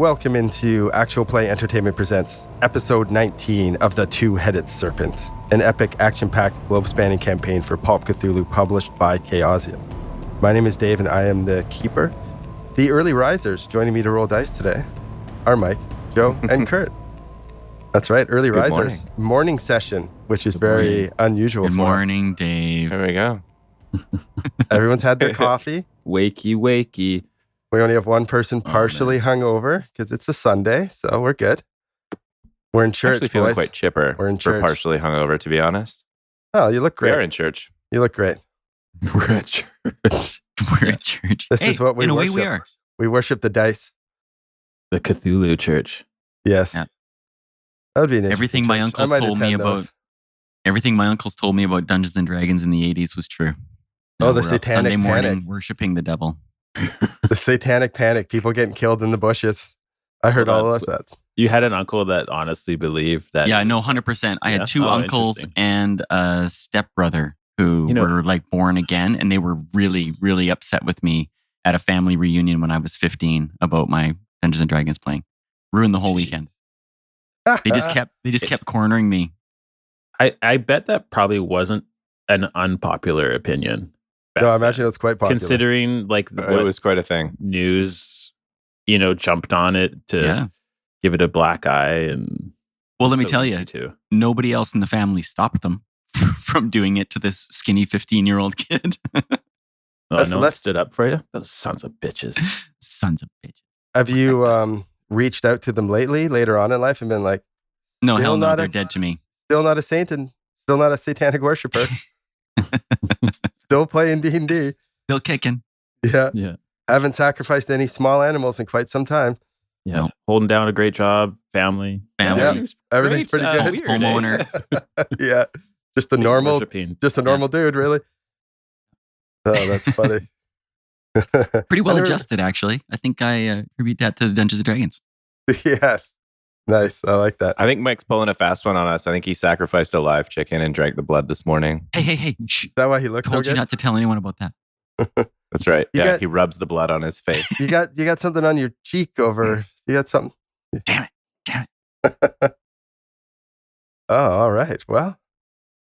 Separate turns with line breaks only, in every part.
Welcome into Actual Play Entertainment Presents episode 19 of The Two-Headed Serpent, an epic action-packed globe-spanning campaign for Pulp Cthulhu published by Chaosium. My name is Dave and I am the keeper. The early risers joining me to roll dice today are Mike, Joe, and Kurt. That's right, early
Good
risers. Morning session, which is very unusual
Good
for
morning, Dave.
There we go.
us. Everyone's had their coffee.
Wakey.
We only have one person partially hungover because it's a Sunday, so we're good. We're in church,
Actually feeling
boys.
quite chipper.
We're in
for
church.
partially hungover, to be honest.
Oh, you look
We
great.
are in church.
You look great.
We're at church.
We're at church.
This is what we
in a way
worship.
we are.
We worship the dice.
The Cthulhu Church.
Yes.
Yeah.
That would be an
Everything
interesting
my
church.
uncles
I might
told me
attend
about
those.
everything my uncles told me about Dungeons and Dragons in the 80s was true.
Oh, the
we're up
satanic
Sunday morning
panic.
worshiping the devil.
The satanic panic, people getting killed in the bushes. I heard
Hold
all
on.
of that.
You had an uncle that honestly believed that.
Yeah, no, 100%. I
Yeah?
had two
Oh,
uncles
interesting.
and a stepbrother who
You know-
were like born again, and they were really, really upset with me at a family reunion when I was 15 about my Dungeons and Dragons playing. Ruined the whole weekend. They just kept cornering me.
I bet that probably wasn't an unpopular opinion. back
No, I
then,
imagine it's quite popular.
considering like
It
what
was quite a thing.
news, jumped on it to
Yeah.
give it a black eye. And
Well, let me
so
tell
easy
you,
too.
nobody else in the family stopped them from doing it to this skinny 15-year-old kid.
Oh, no one
let's-
stood up for you. Those sons of bitches.
Sons of bitches.
Have you reached out to them later on in life, and been like,
No,
Still
hell no,
not
they're
a-
dead to me.
still not a saint and still not a satanic worshiper, still playing D&D.
Still kicking.
Yeah.
Yeah.
Haven't sacrificed any small animals in quite some time.
Yeah.
No.
Holding down a great job, family.
Family.
Everything's pretty good.
Weird,
Homeowner.
Yeah. Just a normal
Worshiping.
dude, really. Oh, that's funny.
Pretty well
I never-
adjusted, actually. I think I attribute that to the Dungeons and Dragons.
Yes. Nice. I like that.
I think Mike's pulling a fast one on us. I think he sacrificed a live chicken and drank the blood this morning.
Hey, shh.
Is that why he looks so
Told you
good?
not to tell anyone about that.
That's right.
You
Yeah,
got-
he rubs the blood on his face.
You got something on your cheek over. You got something.
Damn it.
Oh, all right. Well,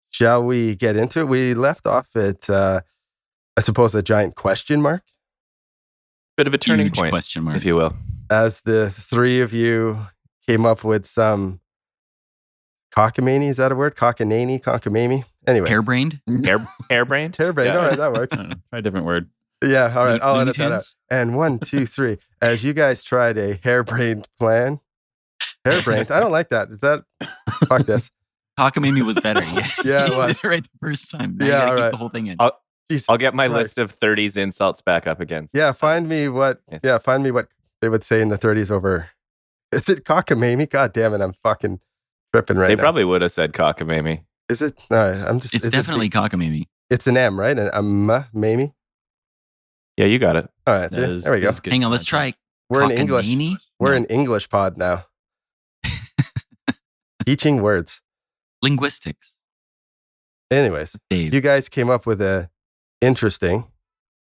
shall we get into it? We left off at, I suppose, a giant question mark,
Bit of a turning
Huge
point,
question mark.
if you will.
as the three of you came up with some cockamamie. Is that a word? Cockamamie? Anyway.
Hairbrained?
Hairbrained?
Hairbrained.
Yeah.
All right, that works.
I don't know. Try a different word.
Yeah, all right. I'll
Looney
edit that out.
Tunes?
And 1, 2, 3. As you guys tried a harebrained plan. Harebrained. I don't like that. Is that? Fuck this.
Cockamamie was better. Yeah,
Yeah, it
You
was.
did it right the first time. Now
Yeah,
you gotta
all
keep
right.
the whole thing in.
Jesus
I'll get my
Christ.
list of 30s insults back up again.
Yeah, find me what.
Yes.
Yeah, find me what they would say in the 30s over. Is it cockamamie? God damn it! I'm fucking tripping right
They
now.
probably would have said cockamamie.
Is it? All right, I'm just.
It's
is it
definitely
the-
cockamamie.
It's an M, right? An mamie.
Yeah, you got it.
All right,
That
see?
is-
there we go.
is good
Hang on, let's
content.
try
We're in English.
cockamamie.
We're
No.
an English pod now. Teaching words.
Linguistics.
Anyways,
Dave.
you guys came up with a interesting,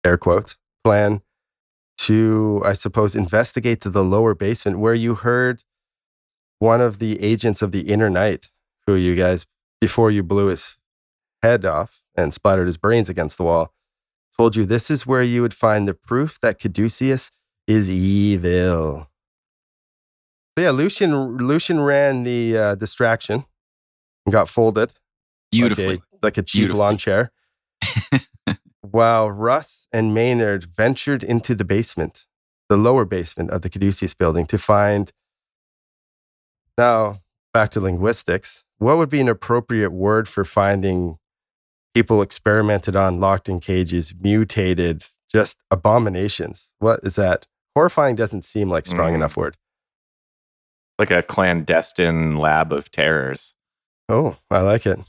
air quotes, plan to, I suppose, investigate to the lower basement where you heard one of the agents of the Inner Night, who you guys, before you blew his head off and splattered his brains against the wall, told you this is where you would find the proof that Caduceus is evil. So yeah, Lucian ran the distraction and got folded
Beautifully.
like a cheap
Beautifully.
lawn chair. While Russ and Maynard ventured into the basement, the lower basement of the Caduceus building, to find. Now, back to linguistics. What would be an appropriate word for finding people experimented on, locked in cages, mutated, just abominations? What is that? Horrifying doesn't seem like strong enough word.
Like a clandestine lab of terrors.
Oh, I like it.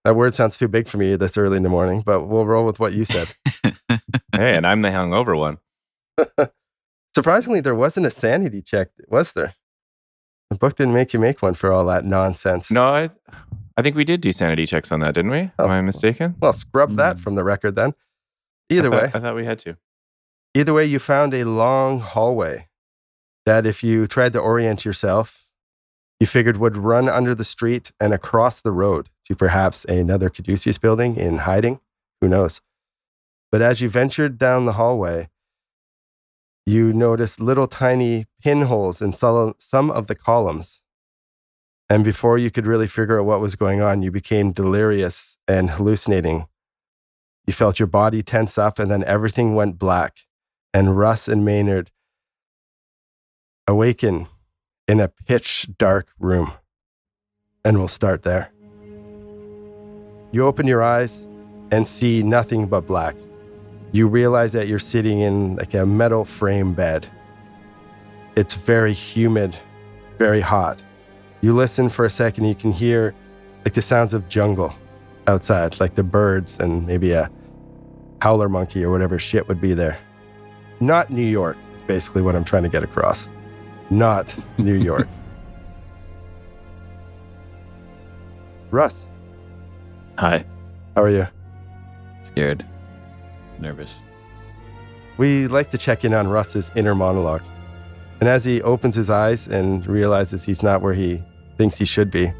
That word sounds too big for me this early in the morning, but we'll roll with what you said.
Hey, and I'm the hungover one.
Surprisingly, there wasn't a sanity check, was there? The book didn't make you make one for all that nonsense.
No, I think we did do sanity checks on that, didn't we?
Oh.
Am I mistaken?
Well, scrub that from the record then. Either way,
I thought we had to.
you found a long hallway that if you tried to orient yourself, you figured would run under the street and across the road to perhaps another Caduceus building in hiding. Who knows? But as you ventured down the hallway, you noticed little tiny pinholes in some of the columns. And before you could really figure out what was going on, you became delirious and hallucinating. You felt your body tense up, and then everything went black. And Russ and Maynard awaken in a pitch dark room. And we'll start there. You open your eyes and see nothing but black. You realize that you're sitting in like a metal frame bed. It's very humid, very hot. You listen for a second, you can hear like the sounds of jungle outside, like the birds and maybe a howler monkey or whatever shit would be there. Not New York is basically what I'm trying to get across. Not New York. Russ.
Hi.
How are you?
Scared. Nervous.
We like to check in on Russ's inner monologue. And as he opens his eyes and realizes he's not where he thinks he should be,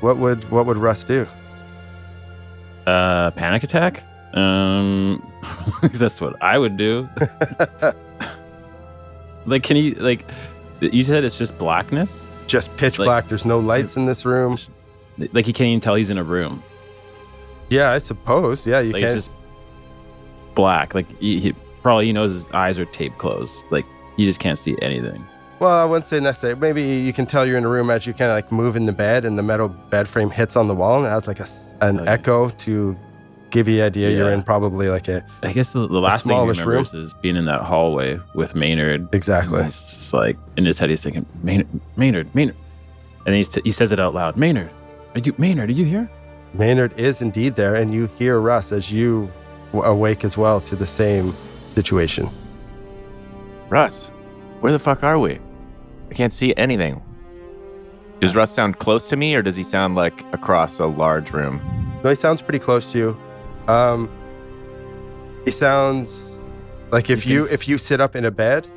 what would Russ do?
Panic attack? That's what I would do. Like, can you, like, you said it's just blackness?
Just pitch black. There's no lights in this room.
Like, he can't even tell he's in a room.
Yeah, I suppose. Yeah, you
Like,
can't.
it's just black. Like, he for all he knows, his eyes are taped closed. Like, you just can't see anything.
Well, I wouldn't say necessarily. Maybe you can tell you're in a room as you kind of like move in the bed and the metal bed frame hits on the wall and it has like an echo to give you the idea you're in probably like a
I guess the last thing he
smallish
remembers is being in that hallway with Maynard.
Exactly.
And it's just like, in his head, he's thinking, Maynard. And then he says it out loud. Maynard, are you here?
Maynard is indeed there, and you hear Russ as you awake as well to the same situation.
Russ, where the fuck are we? I can't see anything. Does Russ sound close to me, or does he sound like across a large room?
No, he sounds pretty close to you. He sounds like if you sit up in a bed,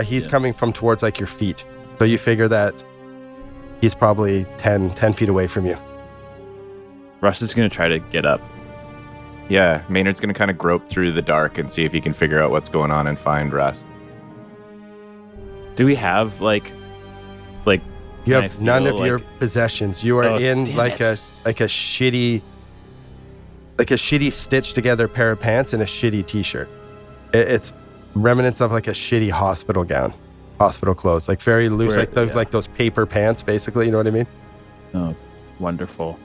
he's coming from towards like your feet. So you figure that he's probably 10 feet away from you.
Russ is going to try to get up.
Yeah, Maynard's gonna kind of grope through the dark and see if he can figure out what's going on and find Russ.
Do we have like
you have none of your possessions. You are in like a shitty stitched together pair of pants and a shitty t-shirt. It's remnants of like a shitty hospital gown, hospital clothes, like very loose, like those paper pants, basically. You know what I mean?
Oh, wonderful.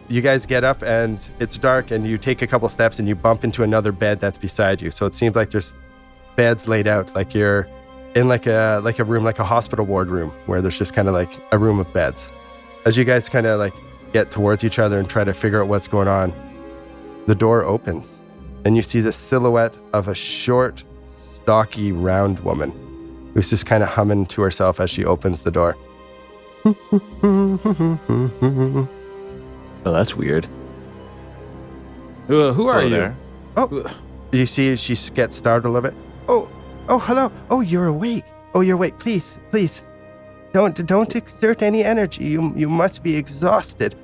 You guys get up and it's dark and you take a couple steps and you bump into another bed that's beside you. So it seems like there's beds laid out, like you're in like a room, like a hospital ward room where there's just kind of like a room of beds. As you guys kind of like get towards each other and try to figure out what's going on, the door opens and you see the silhouette of a short, stocky, round woman who's just kind of humming to herself as she opens the door.
Oh, that's weird. Who are you?
There.
Oh, you see she gets startled a bit. Oh, hello. Oh, you're awake. Please. Don't exert any energy. You must be exhausted.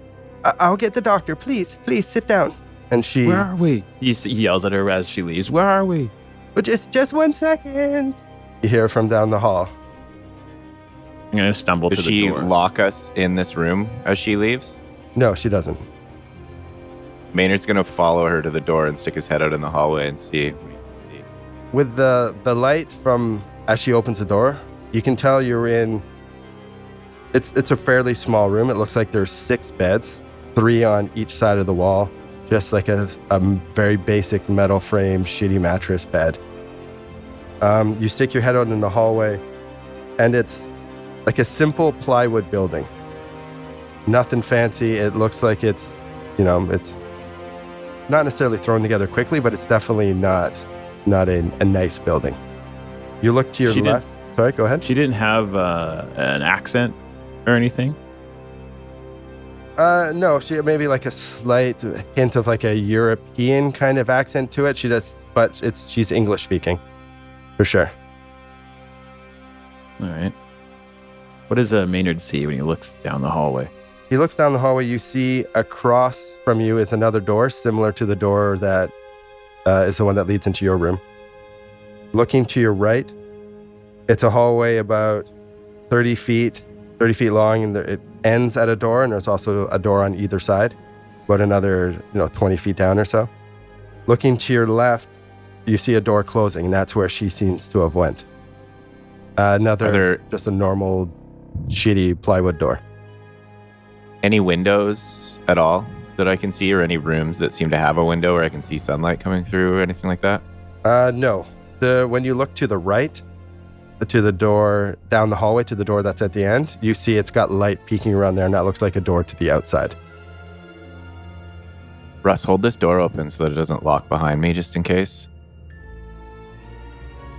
I'll get the doctor. Please sit down. And she...
Where are we? He yells at her as she leaves. Where are we?
Oh, just 1 second. You hear from down the hall.
I'm going to stumble
Does
to the door.
she lock us in this room as she leaves?
No, she doesn't.
Maynard's gonna follow her to the door and stick his head out in the hallway and see.
With the light from as she opens the door, you can tell you're in... It's a fairly small room. It looks like there's 6 beds, 3 on each side of the wall. Just like a very basic metal frame, shitty mattress bed. You stick your head out in the hallway, and it's like a simple plywood building. Nothing fancy. It looks like it's not necessarily thrown together quickly, but it's definitely not a nice building. You look to your left. Sorry, go ahead.
She didn't have an accent or anything?
No, she maybe like a slight hint of like a European kind of accent to it. She does, but she's English speaking, for sure.
All right. What does Maynard see when he looks down the hallway?
He looks down the hallway. You see across from you is another door, similar to the door that is the one that leads into your room. Looking to your right, it's a hallway about 30 feet long, and it ends at a door, and there's also a door on either side, about another 20 feet down or so. Looking to your left, you see a door closing, and that's where she seems to have went. Just a normal, shitty plywood door.
Any windows at all that I can see, or any rooms that seem to have a window where I can see sunlight coming through or anything like that?
No. When you look to the right, to the door, down the hallway to the door that's at the end, you see it's got light peeking around there, and that looks like a door to the outside.
Russ, hold this door open so that it doesn't lock behind me, just in case.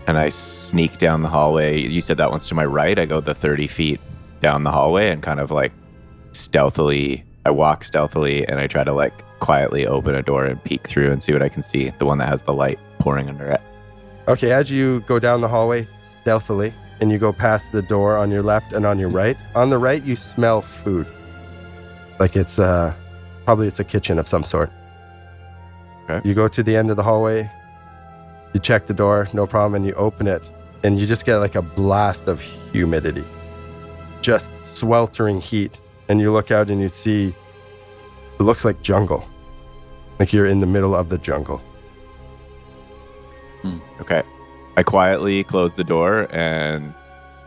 And I sneak down the hallway. You said that one's to my right. I go the 30 feet down the hallway and kind of like stealthily, I walk stealthily and I try to like quietly open a door and peek through and see what I can see. The one that has the light pouring under it.
Okay, as you go down the hallway stealthily and you go past the door on your left and on your right, on the right you smell food. Like it's probably it's a kitchen of some sort.
Okay.
You go to the end of the hallway, you check the door, no problem, and you open it, and you just get like a blast of humidity. Just sweltering heat. And you look out and you see, it looks like jungle. Like you're in the middle of the jungle.
Okay. I quietly close the door and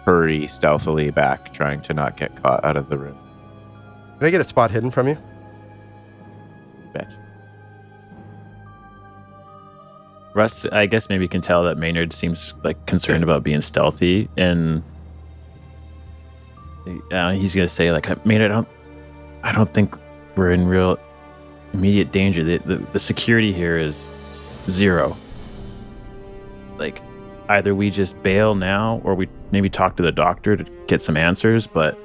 hurry stealthily back, trying to not get caught out of the room.
Can I get a spot hidden from you?
Bet.
Russ, I guess maybe can tell that Maynard seems like concerned about being stealthy, and he's gonna say like, Maynard, I don't think we're in real immediate danger. The security here is zero. Like, either we just bail now, or we maybe talk to the doctor to get some answers. But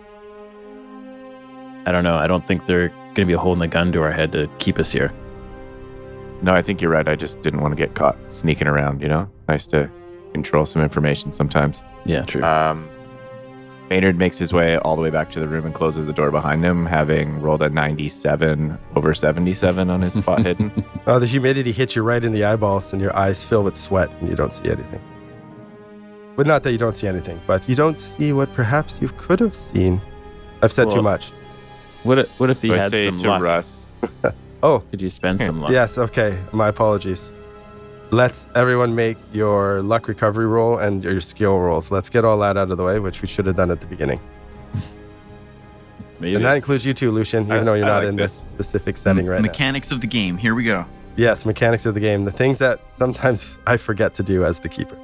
I don't know. I don't think they're gonna be holding a gun to our head to keep us here.
No, I think you're right. I just didn't want to get caught sneaking around, Nice to control some information sometimes.
Yeah, true.
Maynard makes his way all the way back to the room and closes the door behind him, having rolled a 97 over 77 on his spot hidden.
Oh, the humidity hits you right in the eyeballs and your eyes fill with sweat and you don't see anything. But not that you don't see anything, but you don't see what perhaps you could have seen. I've said too much.
What if he had some
to
luck?
Russ.
Oh,
Could you spend some luck?
yes, okay. My apologies. Let's everyone make your luck recovery roll and your skill rolls. Let's get all that out of the way, which we should have done at the beginning.
Maybe.
And that includes you too, Lucian, even though you're not
like
in this specific setting right now.
Mechanics of the game. Here we go.
Yes, mechanics of the game. The things that sometimes I forget to do as the keeper.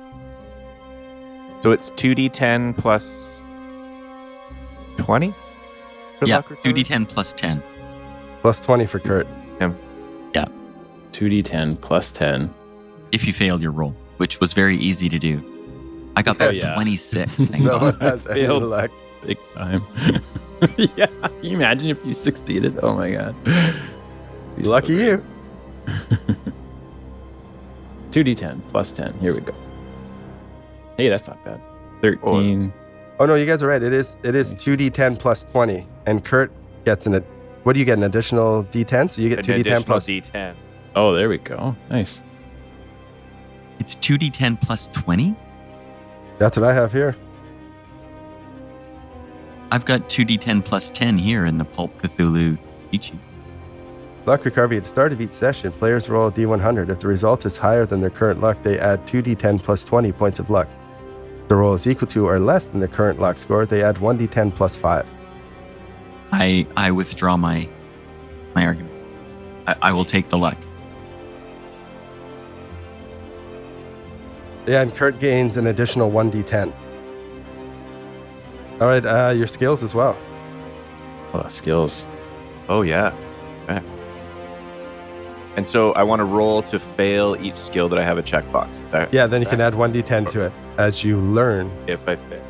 So it's 2d10 plus 20?
Yeah,
luck recovery?
2d10 plus 10.
Plus 20 for Kurt.
2d10 plus 10.
If you failed your roll, which was very easy to do. I got that at 26. Thank
No
God.
one has any
Failed.
luck.
Big time. Yeah. Can you imagine if you succeeded? Oh my God. Be so
Lucky
great.
you.
2d10 plus 10. Here we go. Hey, that's not bad. 13.
Oh no, you guys are right. It is 2d10 plus 20. And Kurt gets what do you get? An additional d10? So you get 2d10 plus
d10.
Oh, there we go. Nice.
It's 2d10 plus 20?
That's what I have here.
I've got 2d10 plus 10 here in the Pulp Cthulhu cheat sheet.
Luck recovery. At the start of each session, players roll a d100. If the result is higher than their current luck, they add 2d10 plus 20 points of luck. If the roll is equal to or less than their current luck score, they add 1d10 plus 5.
I withdraw my argument. I will take the luck.
Yeah, and Kurt gains an additional 1d10. All right, your skills as well.
Oh, skills.
Oh, yeah. Okay. And so I want to roll to fail each skill that I have a checkbox. Is that-
Yeah, then you can add 1d10 to it as you learn.
If I fail.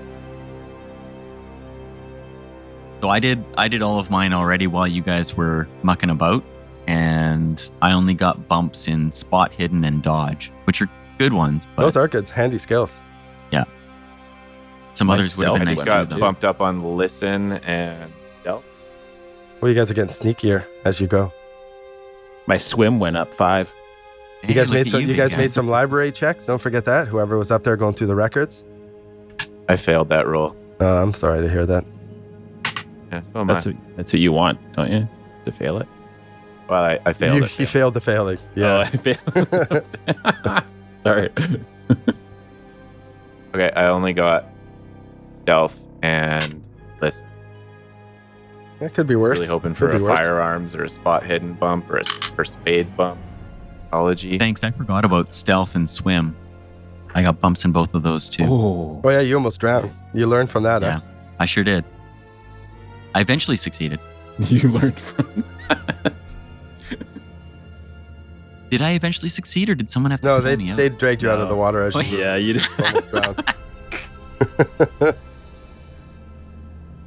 So I did all of mine already while you guys were mucking about, and I only got bumps in spot hidden and dodge, which are good ones. But
Those are good, handy skills.
Some others would have been
I
nice
just
too,
got
though.
bumped up on listen and stealth.
Well, you guys are getting sneakier as you go.
My swim went up 5.
You guys
Hey,
made
look
some.
at
You
big
guys
guy.
made some library checks. Don't forget that. Whoever was up there going through the records.
I failed that roll.
I'm sorry to hear that.
Yeah, so am
That's
I.
what you want, don't you? To fail it.
Well, I failed it.
He failed the failing. Yeah.
Oh, I failed. Sorry.
Okay, I only got stealth and listen.
That could be worse.
Really hoping for
Could
a
be worse.
firearms or a spot hidden bump or a spade bump. Ology.
Thanks. I forgot about stealth and swim. I got bumps in both of those too.
Oh.
Oh yeah, you almost drowned. You learned from that.
Yeah,
Huh?
I sure did. I eventually succeeded.
You learned from that.
Did I eventually succeed, or did someone have to
No,
pull me out?
they dragged you out of
No.
the water as you
Yeah, you did.
almost drowned.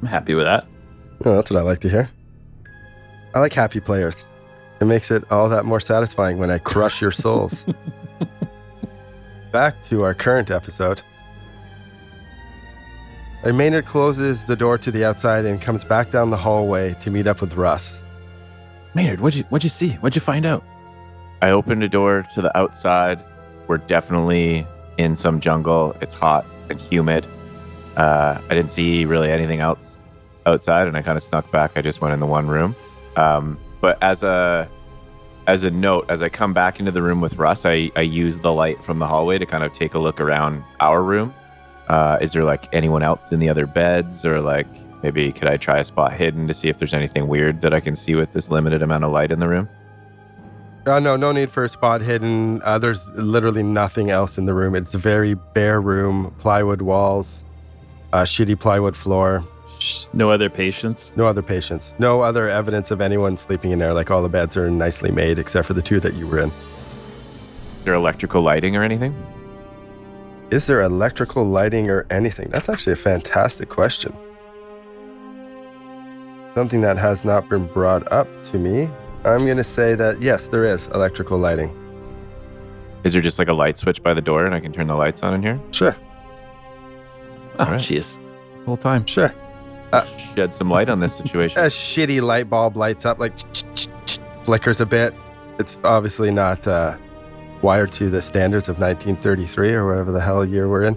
I'm happy with that.
Oh, that's what I like to hear. I like happy players. It makes it all that more satisfying when I crush your souls. Back to our current episode. Maynard closes the door to the outside and comes back down the hallway to meet up with Russ.
Maynard, what'd you see? What'd you find out?
I opened a door to the outside. We're definitely in some jungle. It's hot and humid. I didn't see really anything else outside, and I kind of snuck back. I just went in the one room. But as a note, as I come back into the room with Russ, I use the light from the hallway to kind of take a look around our room. Is there like anyone else in the other beds, or like maybe could I try a spot hidden to see if there's anything weird that I can see with this limited amount of light in the room?
No need for a spot hidden. There's literally nothing else in the room. It's a very bare room, plywood walls, shitty plywood floor.
No other patients?
No other patients. No other evidence of anyone sleeping in there. Like all the beds are nicely made except for the 2 that you were in.
Is there electrical lighting or anything?
Is there electrical lighting or anything? That's actually a fantastic question. Something that has not been brought up to me. I'm going to say that, yes, there is electrical lighting.
Is there just like a light switch by the door and I can turn the lights on in here?
Sure,
Oh,
All right.
jeez. Full time.
sure.
Shed some light on this situation.
A shitty light bulb lights up, like flickers a bit. It's obviously not wired to the standards of 1933 or whatever the hell year we're in.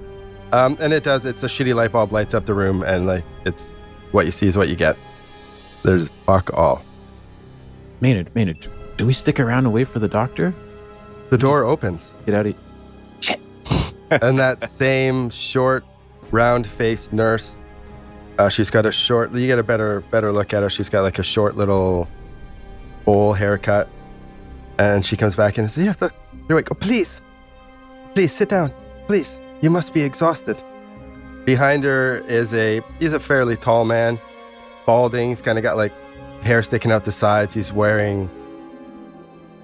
And it does. It's a shitty light bulb lights up the room, and like it's what you see is what you get. There's fuck all.
Maynard, do we stick around and wait for the doctor?
The door opens,
Get out of
and that same short, round-faced nurse. She's got a short. You get a better look at her. She's got like a short little bowl haircut, and she comes back in and says, "Yeah, look, here we go. Please sit down. Please, you must be exhausted." Behind her is he's a fairly tall man, balding. He's kind of got like hair sticking out the sides. He's wearing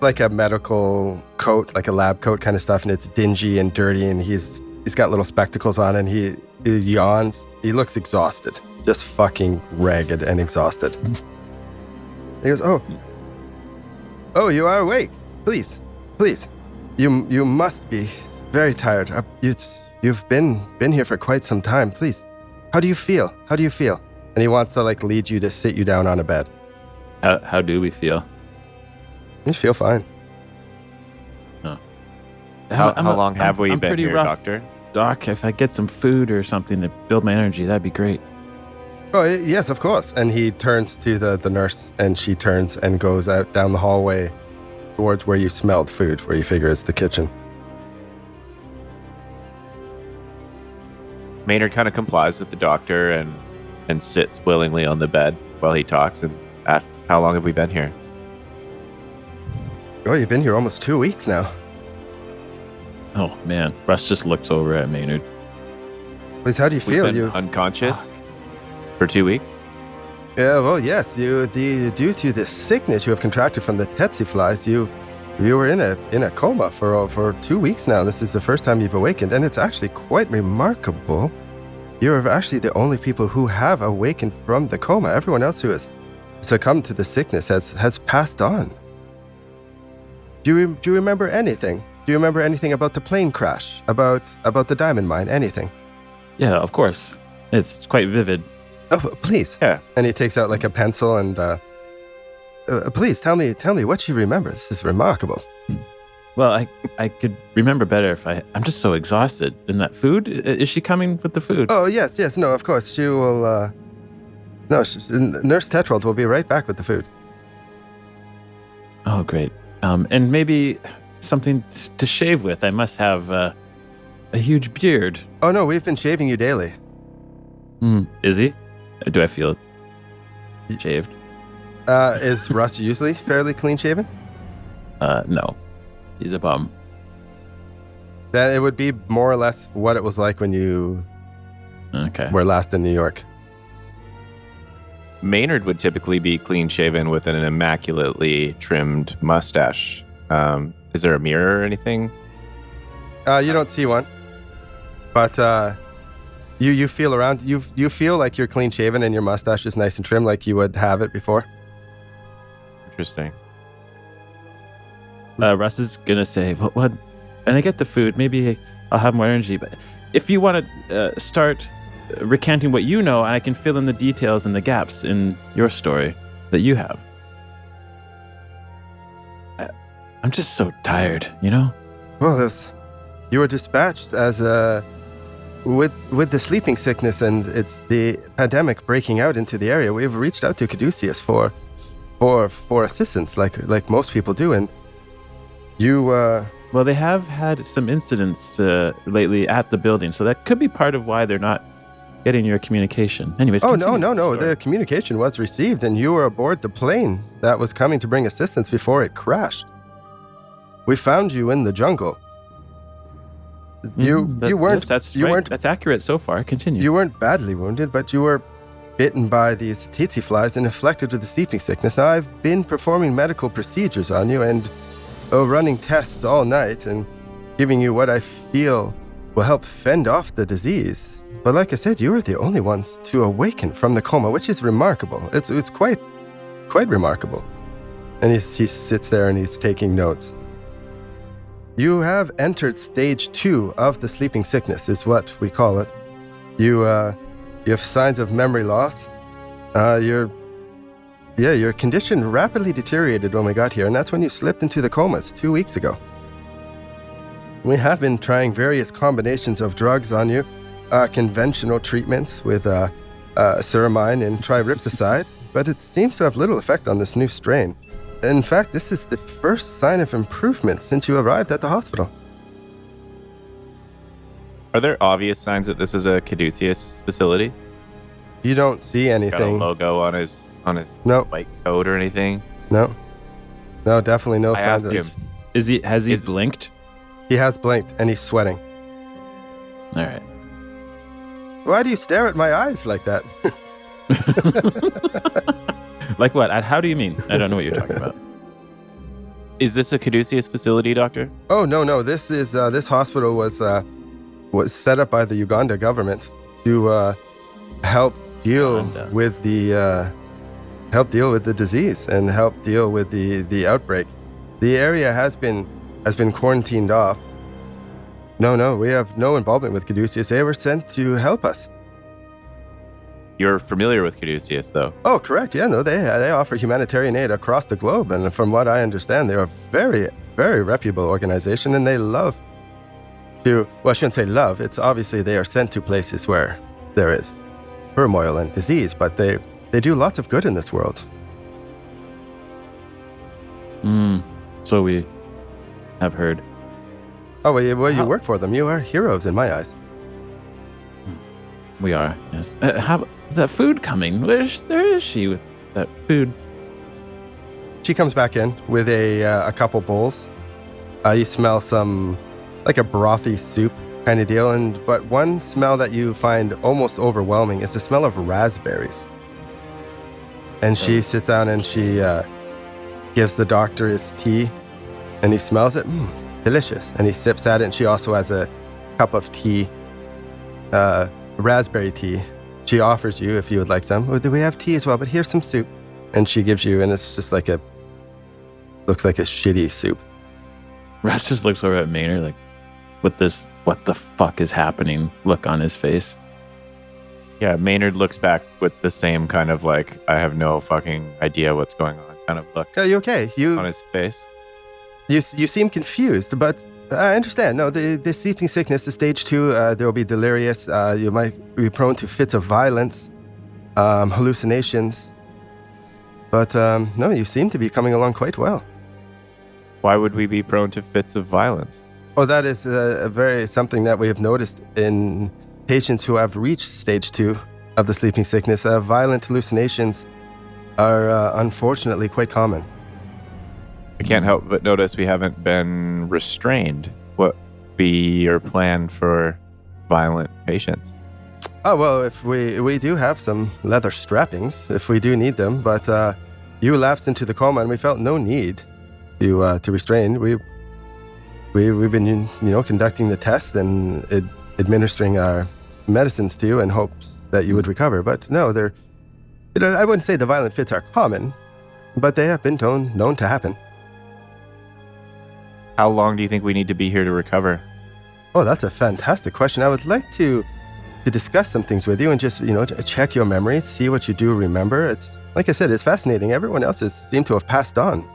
like a medical coat, like a lab coat kind of stuff, and it's dingy and dirty, and he's got little spectacles on, and he yawns. He looks exhausted, just fucking ragged and exhausted. He goes, oh, you are awake. Please, you must be very tired. You've been here for quite some time. Please, how do you feel? And he wants to like lead you to sit you down on a bed.
How do we feel?
You feel fine.
How long have we
I'm
been
pretty
here,
rough.
Doctor?
Doc, if I get some food or something to build my energy, that'd be great.
Oh, yes, of course. And he turns to the nurse, and she turns and goes out down the hallway towards where you smelled food, where you figure it's the kitchen.
Maynard kind of complies with the doctor and sits willingly on the bed while he talks and asks, how long have we been here?
Oh, you've been here almost 2 weeks now.
Oh, man. Russ just looks over at Maynard.
Please, how do you
We've
feel?
been unconscious for 2 weeks?
Yeah, well, yes. Due to this sickness you have contracted from the tsetse flies, you were in a coma for 2 weeks now. This is the first time you've awakened, and it's actually quite remarkable. You're actually the only people who have awakened from the coma. Everyone else who has succumbed to the sickness has passed on. Do you remember anything? Do you remember anything about the plane crash? About the diamond mine? Anything?
Yeah, of course. It's quite vivid.
Oh, please.
Yeah.
And he takes out like a pencil and, please tell me what you remember. This is remarkable.
Well, I could remember better if I'm just so exhausted. And that food, is she coming with the food?
Oh, yes, no, of course. She will, Nurse Tetrold will be right back with the food.
Oh, great. And maybe something to shave with. I must have a huge beard.
Oh, no, we've been shaving you daily.
Is he? Do I feel shaved?
Is Russ usually fairly clean-shaven?
No. He's a bum.
Then it would be more or less what it was like when you were last in New York.
Maynard would typically be clean-shaven with an immaculately trimmed mustache. Is there a mirror or anything?
You don't see one, but you feel around. You feel like you're clean-shaven and your mustache is nice and trim, like you would have it before.
Interesting.
Russ is gonna say, "What? And I get the food. Maybe I'll have more energy. But if you want to start recanting what you know, I can fill in the details and the gaps in your story that you have. I'm just so tired, you know."
Well, you were dispatched as with the sleeping sickness and it's the pandemic breaking out into the area. We've reached out to Caduceus for assistance, like most people do, and you.
Well, they have had some incidents lately at the building, so that could be part of why they're not getting your communication. Anyways.
Oh no! The communication was received, and you were aboard the plane that was coming to bring assistance before it crashed. We found you in the jungle. You weren't.
Yes, that's
you
right.
weren't.
That's accurate so far. Continue.
You weren't badly wounded, but you were bitten by these tsetse flies and afflicted with the sleeping sickness. Now, I've been performing medical procedures on you and running tests all night and giving you what I feel will help fend off the disease. But like I said, you are the only ones to awaken from the coma, which is remarkable. It's quite remarkable. And he sits there and he's taking notes. You have entered stage 2 of the sleeping sickness, is what we call it. You have signs of memory loss. Your condition rapidly deteriorated when we got here, and that's when you slipped into the comas 2 weeks ago. We have been trying various combinations of drugs on you, conventional treatments with ceramine and triripsicide, but it seems to have little effect on this new strain. In fact, this is the first sign of improvement since you arrived at the hospital.
Are there obvious signs that this is a Caduceus facility?
You don't see anything.
Got a logo on his
No.
white coat or anything?
No, definitely no
I
signs
asked
of
him.
this.
Has he blinked?
He has blinked, and he's sweating.
All right.
Why do you stare at my eyes like that?
Like what? How do you mean? I don't know what you're talking about.
Is this a Caduceus facility, Doctor?
Oh, no. This is this hospital was set up by the Uganda government to help deal with the disease and help deal with the outbreak. The area has been quarantined off. No, we have no involvement with Caduceus. They were sent to help us.
You're familiar with Caduceus, though.
Oh, correct. Yeah, no, they offer humanitarian aid across the globe, and from what I understand, they're a very, very reputable organization, and they love to. Well, I shouldn't say love. It's obviously they are sent to places where there is turmoil and disease, but they do lots of good in this world.
So we have heard.
Oh, well, you work for them. You are heroes in my eyes.
We are, yes. How is that food coming? Where is she with that food?
She comes back in with a couple bowls. You smell some, like a brothy soup kind of deal, but one smell that you find almost overwhelming is the smell of raspberries. And she sits down and she gives the doctor his tea, and he smells it. Delicious. And he sips at it, and she also has a cup of tea, raspberry tea. She offers you if you would like some. Oh, do we have tea as well? But here's some soup. And she gives you, and it's just looks like a shitty soup.
Russ just looks over at Maynard like, with this, what the fuck is happening look on his face.
Yeah, Maynard looks back with the same kind of like, I have no fucking idea what's going on kind of look
Are you okay?
on his face.
You seem confused, but I understand. No, the sleeping sickness is stage 2. There will be delirious. You might be prone to fits of violence, hallucinations. But no, you seem to be coming along quite well.
Why would we be prone to fits of violence?
Oh, that is something that we have noticed in patients who have reached stage 2 of the sleeping sickness. Violent hallucinations are unfortunately quite common.
I can't help but notice we haven't been restrained. What would be your plan for violent patients?
Oh, well, if we do have some leather strappings, if we do need them, but you lapsed into the coma and we felt no need to restrain. We've been, conducting the tests and administering our medicines to you in hopes that you would recover. But no, I wouldn't say the violent fits are common, but they have been known to happen.
How long do you think we need to be here to recover?
Oh, that's a fantastic question. I would like to discuss some things with you and just, check your memories, see what you do remember. It's, like I said, it's fascinating. Everyone else seemed to have passed on,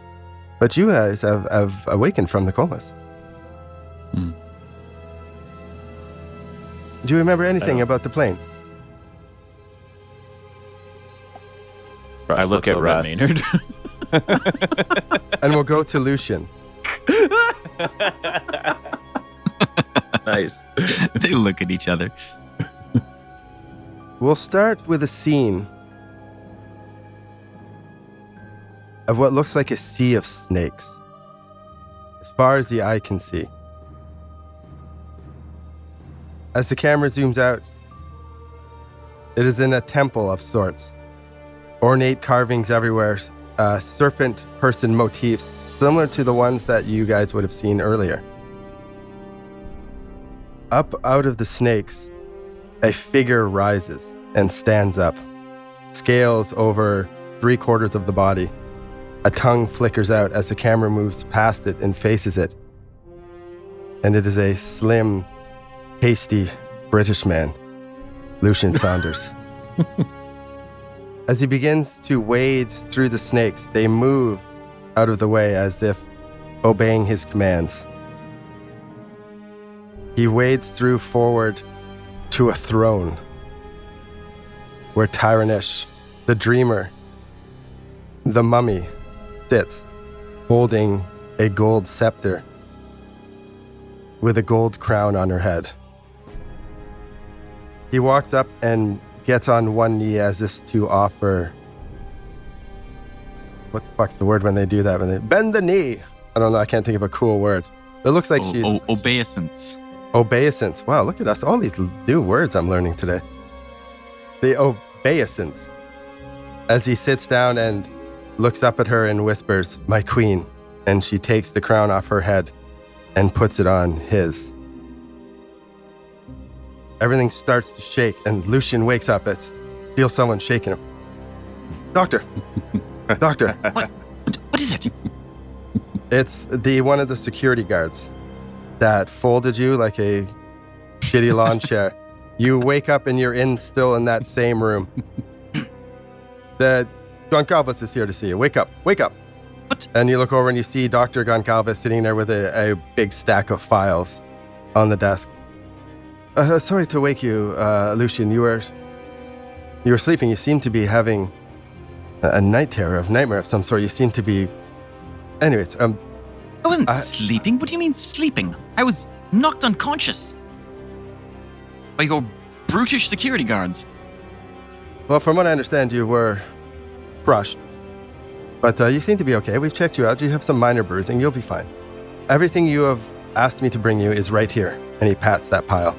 but you guys have awakened from the comas. Do you remember anything about the plane?
I look at Russ.
Maynard.
And we'll go to Lucian.
Nice.
They look at each other.
We'll start with a scene of what looks like a sea of snakes, as far as the eye can see. As the camera zooms out, it is in a temple of sorts. Ornate carvings everywhere, serpent person motifs, similar to the ones that you guys would have seen earlier. Up out of the snakes, a figure rises and stands up. Scales over 3/4 of the body. A tongue flickers out as the camera moves past it and faces it. And it is a slim, hasty British man, Lucian Saunders. As he begins to wade through the snakes, they move out of the way as if obeying his commands. He wades through forward to a throne where Tyrannish, the dreamer, the mummy, sits, holding a gold scepter with a gold crown on her head. He walks up and gets on one knee as if to offer... What the fuck's the word when they do that? When they bend the knee. I don't know, I can't think of a cool word. It looks like she's...
Obeisance.
Obeisance. Wow, look at us. All these new words I'm learning today. The obeisance. As he sits down and looks up at her and whispers, "My queen." And she takes the crown off her head and puts it on his. Everything starts to shake, and Lucian wakes up as feels someone shaking him. Doctor! Doctor!
What is it?
It's one of the security guards that folded you like a shitty lawn chair. You wake up and you're still in that same room. The Goncalves is here to see you. Wake up. Wake up.
What?
And you look over and you see Dr. Goncalves sitting there with a big stack of files on the desk. Sorry to wake you, Lucian. You were sleeping. You seem to be having a nightmare of some sort. You seem to be... Anyways,
I wasn't sleeping. What do you mean sleeping? I was knocked unconscious by your brutish security guards.
Well, from what I understand, you were crushed. But you seem to be okay. We've checked you out. You have some minor bruising. You'll be fine. Everything you have asked me to bring you is right here. And he pats that pile.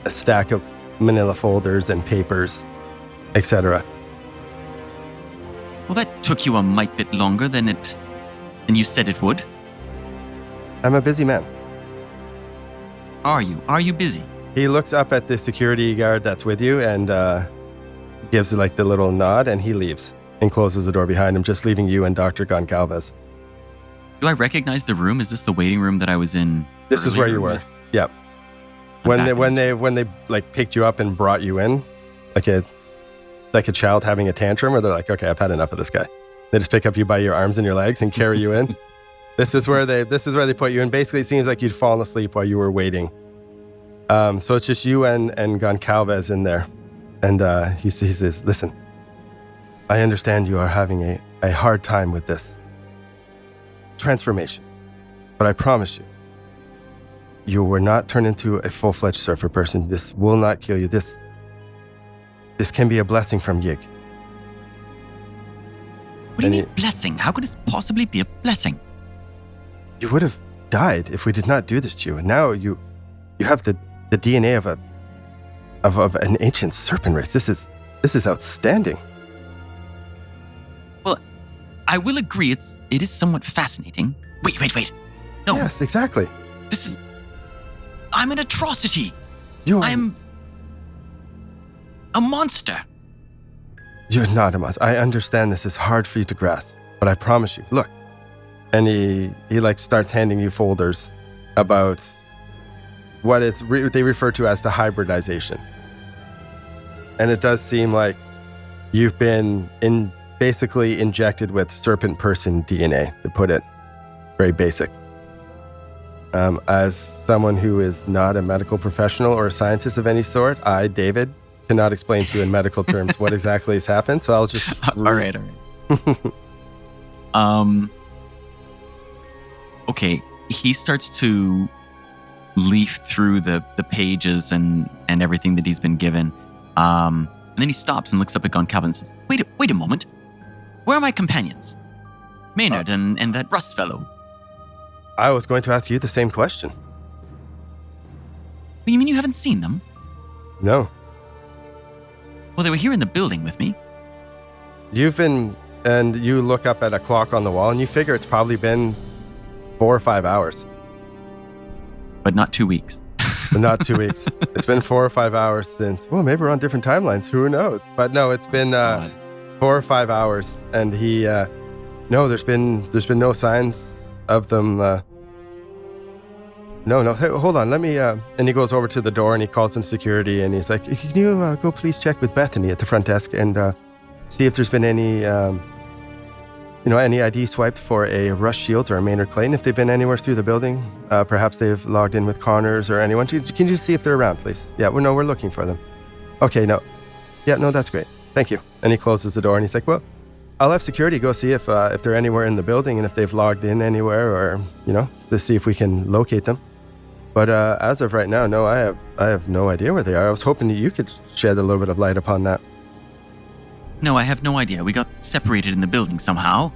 A stack of manila folders and papers, etc.
Well, that took you a mite bit longer than you said it would.
I'm a busy man.
Are you? Are you busy?
He looks up at the security guard that's with you and gives like the little nod, and he leaves and closes the door behind him, just leaving you and Dr. Goncalves.
Do I recognize the room? Is this the waiting room that I was in?
This is where you were. Yep. When they like picked you up and brought you in, like a child having a tantrum, or they're like, okay, I've had enough of this guy. They just pick up you by your arms and your legs and carry you in. This is where they put you in. Basically, it seems like you'd fallen asleep while you were waiting. So it's just you and Goncalves in there. And he says, listen, I understand you are having a hard time with this transformation. But I promise you, you were not turned into a full-fledged Serpent person. This will not kill you. This can be a blessing from Yig.
What do you mean blessing? How could it possibly be a blessing?
You would have died if we did not do this to you. And now you have the DNA of an ancient serpent race. This is outstanding.
Well, I will agree it is somewhat fascinating. Wait. No.
Yes, exactly.
I'm an atrocity. I'm a monster.
You're not a monster. I understand this is hard for you to grasp, but I promise you, look. And he starts handing you folders about what they refer to as the hybridization. And it does seem like you've been basically injected with serpent person DNA, to put it very basic. As someone who is not a medical professional or a scientist of any sort, I, David, cannot explain to you in medical terms what exactly has happened, so I'll just...
All right. Okay, he starts to leaf through the pages and everything that he's been given. And then he stops and looks up at Goncalves and says, Wait a moment. Where are my companions? Maynard and that Russ fellow.
I was going to ask you the same question.
You mean you haven't seen them?
No.
Well, they were here in the building with me.
And you look up at a clock on the wall and you figure it's probably been 4 or 5 hours.
But not 2 weeks.
But not 2 weeks. It's been 4 or 5 hours since, well, maybe we're on different timelines. Who knows? But no, it's been 4 or 5 hours. And he, no, there's been no signs of them. No, hey, hold on. Let me, and he goes over to the door and he calls in security and he's like, can you go please check with Bethany at the front desk and see if there's been any, any ID swiped for a Rush Shields or a Maynard Clayton, if they've been anywhere through the building. Perhaps they've logged in with Connors or anyone. Can you see if they're around, please? Yeah, we're looking for them. Okay, no. Yeah, no, that's great. Thank you. And he closes the door and he's like, well, I'll have security go see if they're anywhere in the building and if they've logged in anywhere or, to see if we can locate them. But as of right now, no, I have no idea where they are. I was hoping that you could shed a little bit of light upon that.
No, I have no idea. We got separated in the building somehow.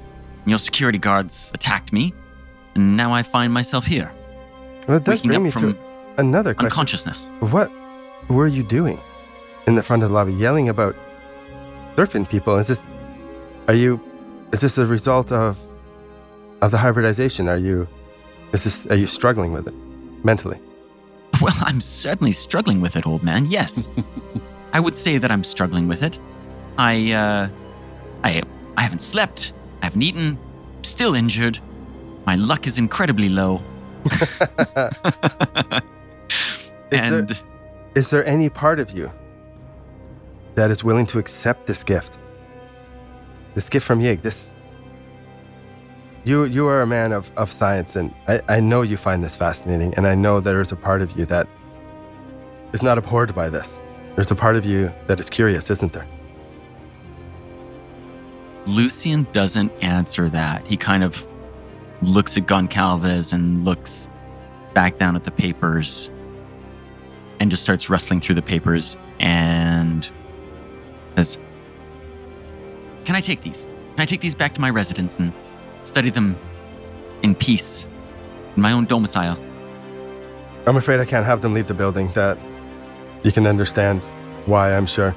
Your security guards attacked me, and now I find myself here.
Well, that does bring me to another question.
Unconsciousness.
What were you doing in the front of the lobby, yelling about serpent people? Is this a result of the hybridization? Are you struggling with it mentally?
Well, I'm certainly struggling with it, old man. Yes. I would say that I'm struggling with it. I haven't slept. I haven't eaten. Still injured. My luck is incredibly low.
Is there any part of you that is willing to accept this gift? This gift from Yig. You are a man of science, and I know you find this fascinating, and I know there is a part of you that is not abhorred by this. There's a part of you that is curious, isn't there?
Lucian doesn't answer that. He kind of looks at Goncalves and looks back down at the papers and just starts rustling through the papers and says, Can I take these? Can I take these back to my residence and study them in peace in my own domicile?
I'm afraid I can't have them leave the building. That you can understand why, I'm sure.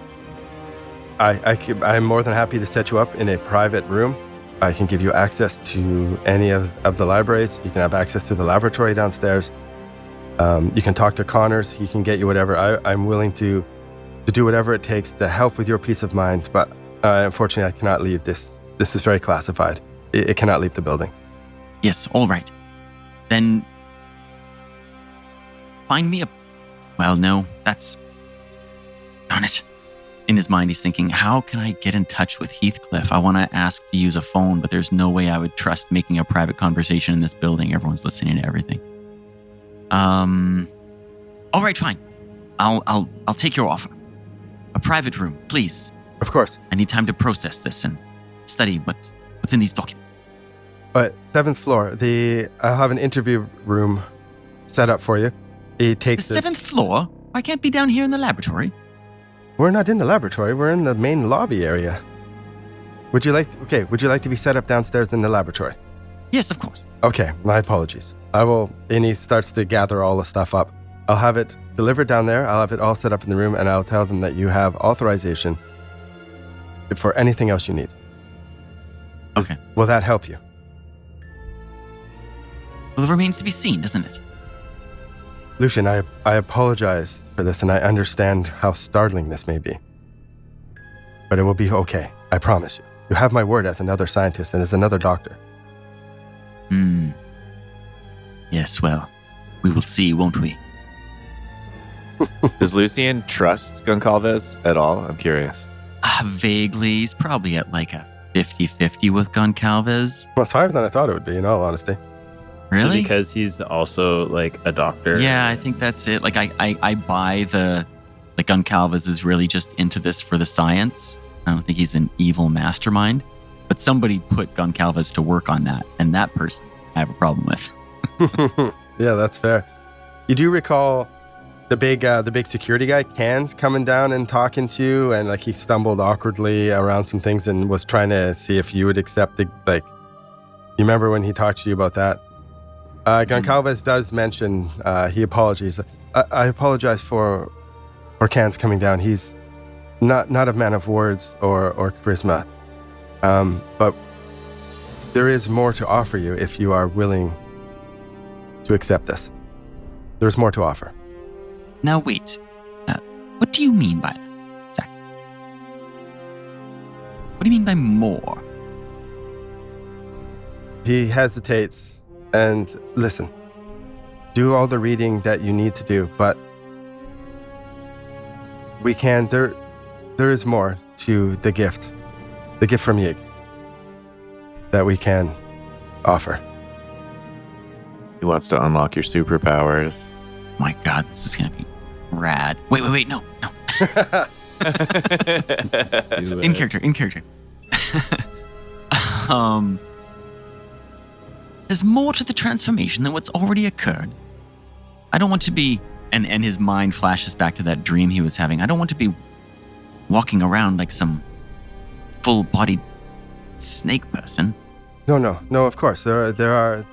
I'm more than happy to set you up in a private room. I can give you access to any of the libraries. You can have access to the laboratory downstairs. You can talk to Connors. He can get you whatever. I'm willing to do whatever it takes to help with your peace of mind. But unfortunately, I cannot leave this. This is very classified. It cannot leave the building.
Yes, all right. Then find me a... Well, no, that's... Darn it. in his mind, he's thinking, how can I get in touch with Heathcliff? I want to ask to use a phone, but there's no way I would trust making a private conversation in this building. Everyone's listening to everything. All right, fine. I'll take your offer. A private room, please.
Of course.
I need time to process this and study what's in these documents.
But 7th floor, I'll have an interview room set up for you. It takes
The 7th floor? I can't be down here in the laboratory.
We're not in the laboratory. We're in the main lobby area. Would you like to be set up downstairs in the laboratory?
Yes, of course.
Okay, my apologies. And he starts to gather all the stuff up. I'll have it delivered down there. I'll have it all set up in the room, and I'll tell them that you have authorization for anything else you need.
Okay.
Will that help you?
Well, it remains to be seen, doesn't it?
Lucian, I apologize for this, and I understand how startling this may be. But it will be okay. I promise you. You have my word as another scientist and as another doctor.
Yes, well, we will see, won't we?
Does Lucian trust Goncalves at all? I'm curious.
Vaguely. He's probably at like a 50-50 with Goncalves.
Well, it's higher than I thought it would be, in all honesty.
Really?
Because he's also like a doctor.
Yeah, I think that's it. Like I buy like Goncalves is really just into this for the science. I don't think he's an evil mastermind. But somebody put Goncalves to work on that, and that person I have a problem with.
Yeah, that's fair. You do recall the big security guy, Cans, coming down and talking to you, and like he stumbled awkwardly around some things and was trying to see if you would accept you remember when he talked to you about that? Goncalves does mention he apologizes. I apologize for Cans coming down. He's not a man of words or charisma, but there is more to offer you if you are willing to accept this. There's more to offer.
Now wait, what do you mean by that, Zach? What do you mean by more?
He hesitates and listen. Do all the reading that you need to do, but there is more to the gift from Yig that we can offer.
He wants to unlock your superpowers.
My God, this is gonna be rad. Wait, no. In character. There's more to the transformation than what's already occurred. I don't want to be, and his mind flashes back to that dream he was having. I don't want to be walking around like some full-bodied snake person.
No, of course. There are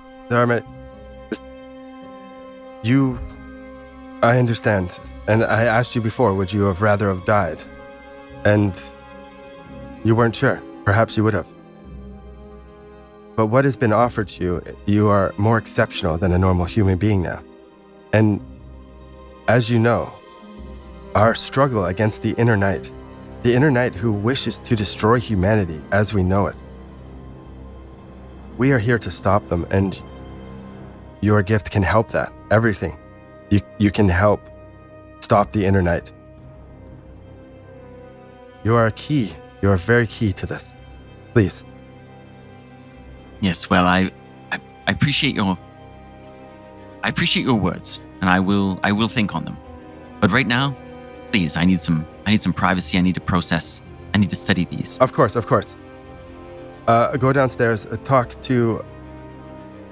many. I understand. And I asked you before, would you have rather have died? And you weren't sure. Perhaps you would have. But what has been offered to you, you are more exceptional than a normal human being now. And as you know, our struggle against the inner night who wishes to destroy humanity as we know it, we are here to stop them, and your gift can help that. Everything. You can help stop the inner night. You are a key. You are very key to this. Please.
Yes, well, I appreciate your words, and I will think on them. But right now, please, I need some privacy. I need to process. I need to study these.
Of course. Go downstairs, talk to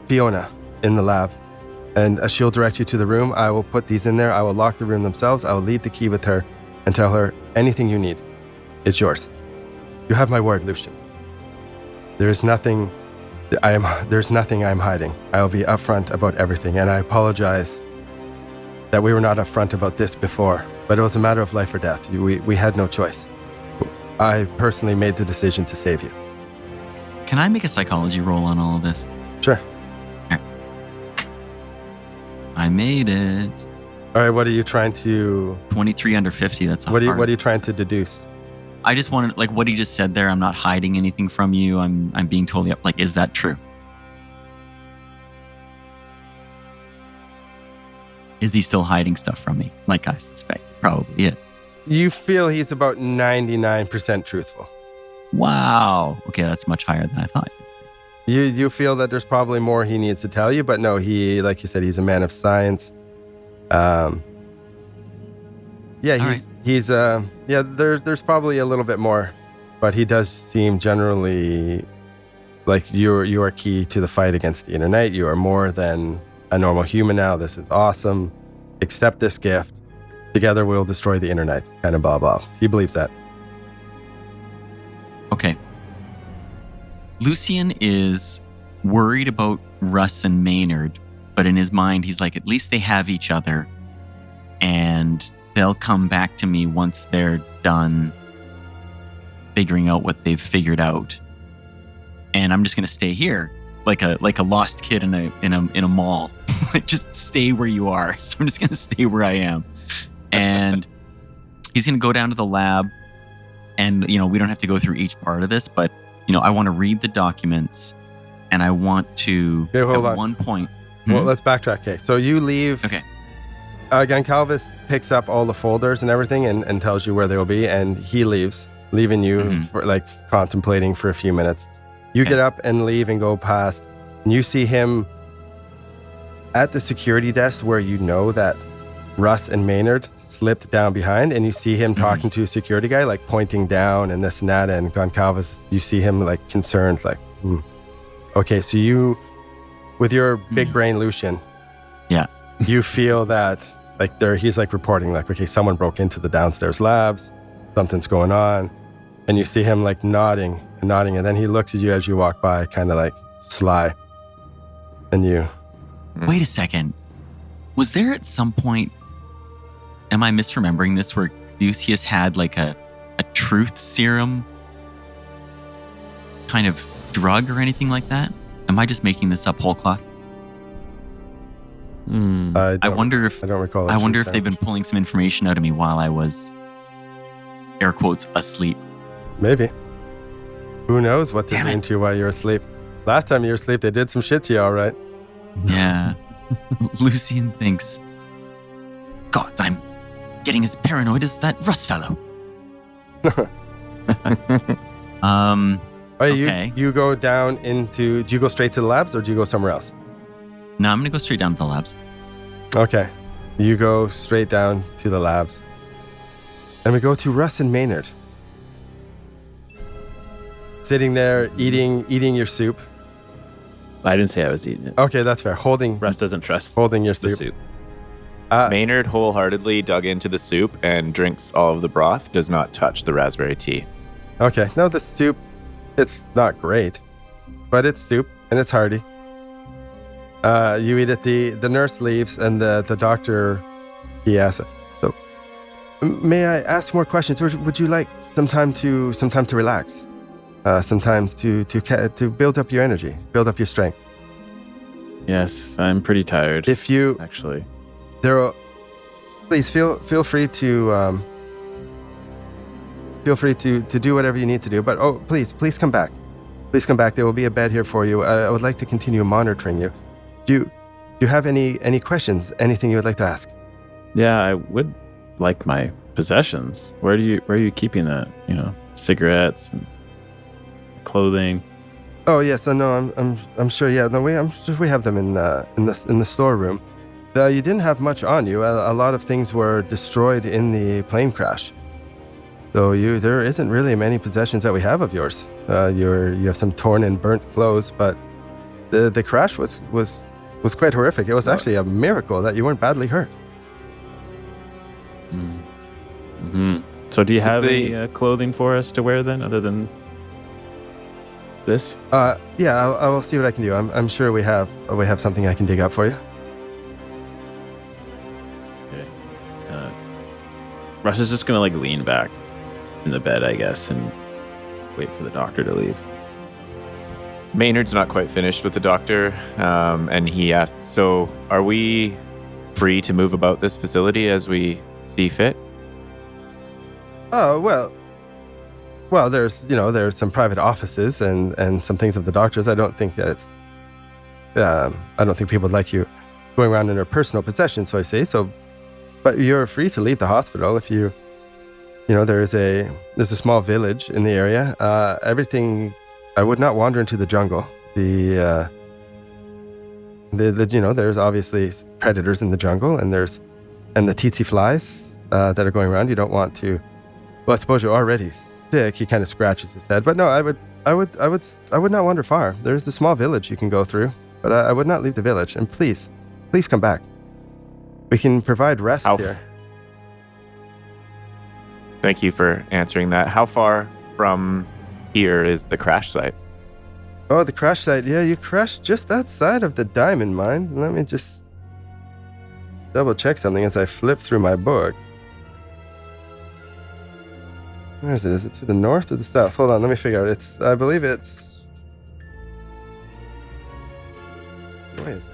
Fiona in the lab, and she'll direct you to the room. I will put these in there. I will lock the room themselves. I will leave the key with her and tell her anything you need is yours. You have my word, Lucian. There's nothing I'm hiding. I will be upfront about everything, and I apologize that we were not upfront about this before, but it was a matter of life or death. We had no choice. I personally made the decision to save you.
Can I make a psychology roll on all of this?
Sure.
All right. I made it.
All right, what are you trying to...
23 under 50, that's
what are you trying to deduce?
I just wanted, like what he just said there, I'm not hiding anything from you. I'm being totally up. Like, is that true? Is he still hiding stuff from me? Like I suspect, probably is.
You feel he's about 99% truthful.
Wow. Okay, that's much higher than I thought.
You feel that there's probably more he needs to tell you, but no, he, like you said, he's a man of science. There's probably a little bit more, but he does seem generally like you are key to the fight against the inner night. You are more than a normal human now. This is awesome. Accept this gift. Together we'll destroy the inner night. Kind of blah blah. He believes that.
Okay. Lucian is worried about Russ and Maynard, but in his mind, he's like, at least they have each other, and they'll come back to me once they're done figuring out what they've figured out. And I'm just going to stay here, like a lost kid in a mall. Like, just stay where you are. So I'm just going to stay where I am. And he's going to go down to the lab, and we don't have to go through each part of this, but I want to read the documents, and I want to, one point.
Well, let's backtrack. Okay, so you leave.
Okay.
Goncalves picks up all the folders and everything and tells you where they will be, and he leaves, leaving you for contemplating for a few minutes. You get up and leave and go past, and you see him at the security desk where you know that Russ and Maynard slipped down behind, and you see him talking to a security guy, like pointing down and this and that, and Goncalves, you see him like concerned, like, Okay, so you, with your big brain Lucian, you feel that he's like reporting, like, okay, someone broke into the downstairs labs, something's going on, and you see him like nodding, and then he looks at you as you walk by, kind of like sly, and you...
Wait a second. Was there at some point, am I misremembering this, where Lucius had like a truth serum kind of drug or anything like that? Am I just making this up whole cloth? I wonder if
I don't recall.
I wonder if they've been pulling some information out of me while I was, air quotes, asleep.
Maybe. Who knows what they're doing to you while you're asleep? Last time you were asleep, they did some shit to you, all right?
Yeah. Lucian thinks, God, I'm getting as paranoid as that Russ fellow. Okay.
You go down into... Do you go straight to the labs, or do you go somewhere else?
No, I'm going to go straight down to the labs.
Okay. You go straight down to the labs. And we go to Russ and Maynard. Sitting there, eating your soup.
I didn't say I was eating it.
Okay, that's fair.
Russ doesn't trust
holding your
the
soup.
Maynard wholeheartedly dug into the soup and drinks all of the broth, does not touch the raspberry tea.
Okay. No, the soup, it's not great, but it's soup and it's hearty. You eat it, the nurse leaves, and the doctor, he asks, so, may I ask more questions, or would you like some time to relax? Sometimes to build up your energy, build up your strength.
Yes, I'm pretty tired.
If you
actually,
please feel free to do whatever you need to do. But please come back. Please come back. There will be a bed here for you. I would like to continue monitoring you. Do you have any questions? Anything you would like to ask?
Yeah, I would like my possessions. Where are you keeping that? Cigarettes and clothing.
Oh yes, no, I'm sure. Yeah, no, I'm sure we have them in the storeroom. You didn't have much on you. A lot of things were destroyed in the plane crash. So there isn't really many possessions that we have of yours. You have some torn and burnt clothes, but the crash was quite horrific. It was actually a miracle that you weren't badly hurt.
Mm-hmm. So do you have any clothing for us to wear then, other than this?
Yeah, I will see what I can do. I'm sure we have something I can dig up for you.
Okay. Russ is just gonna lean back in the bed, I guess, and wait for the doctor to leave.
Maynard's not quite finished with the doctor, and he asks, so are we free to move about this facility as we see fit?
Oh, well, there's some private offices and some things of the doctors. I don't think that I don't think people would like you going around in their personal possessions, so I say so. But you're free to leave the hospital if you there's a small village in the area. I would not wander into the jungle. There's obviously predators in the jungle, and the tsetse flies that are going around. You don't want to. Well, I suppose you're already sick. He kind of scratches his head. But no, I would not wander far. There's a small village you can go through, but I would not leave the village. And please come back. We can provide rest here.
Thank you for answering that. How far from here is the crash site?
Oh, the crash site. Yeah, you crashed just outside of the diamond mine. Let me just double check something as I flip through my book. Where is it? Is it to the north or the south? Hold on, let me figure out. I believe it's... Where is it?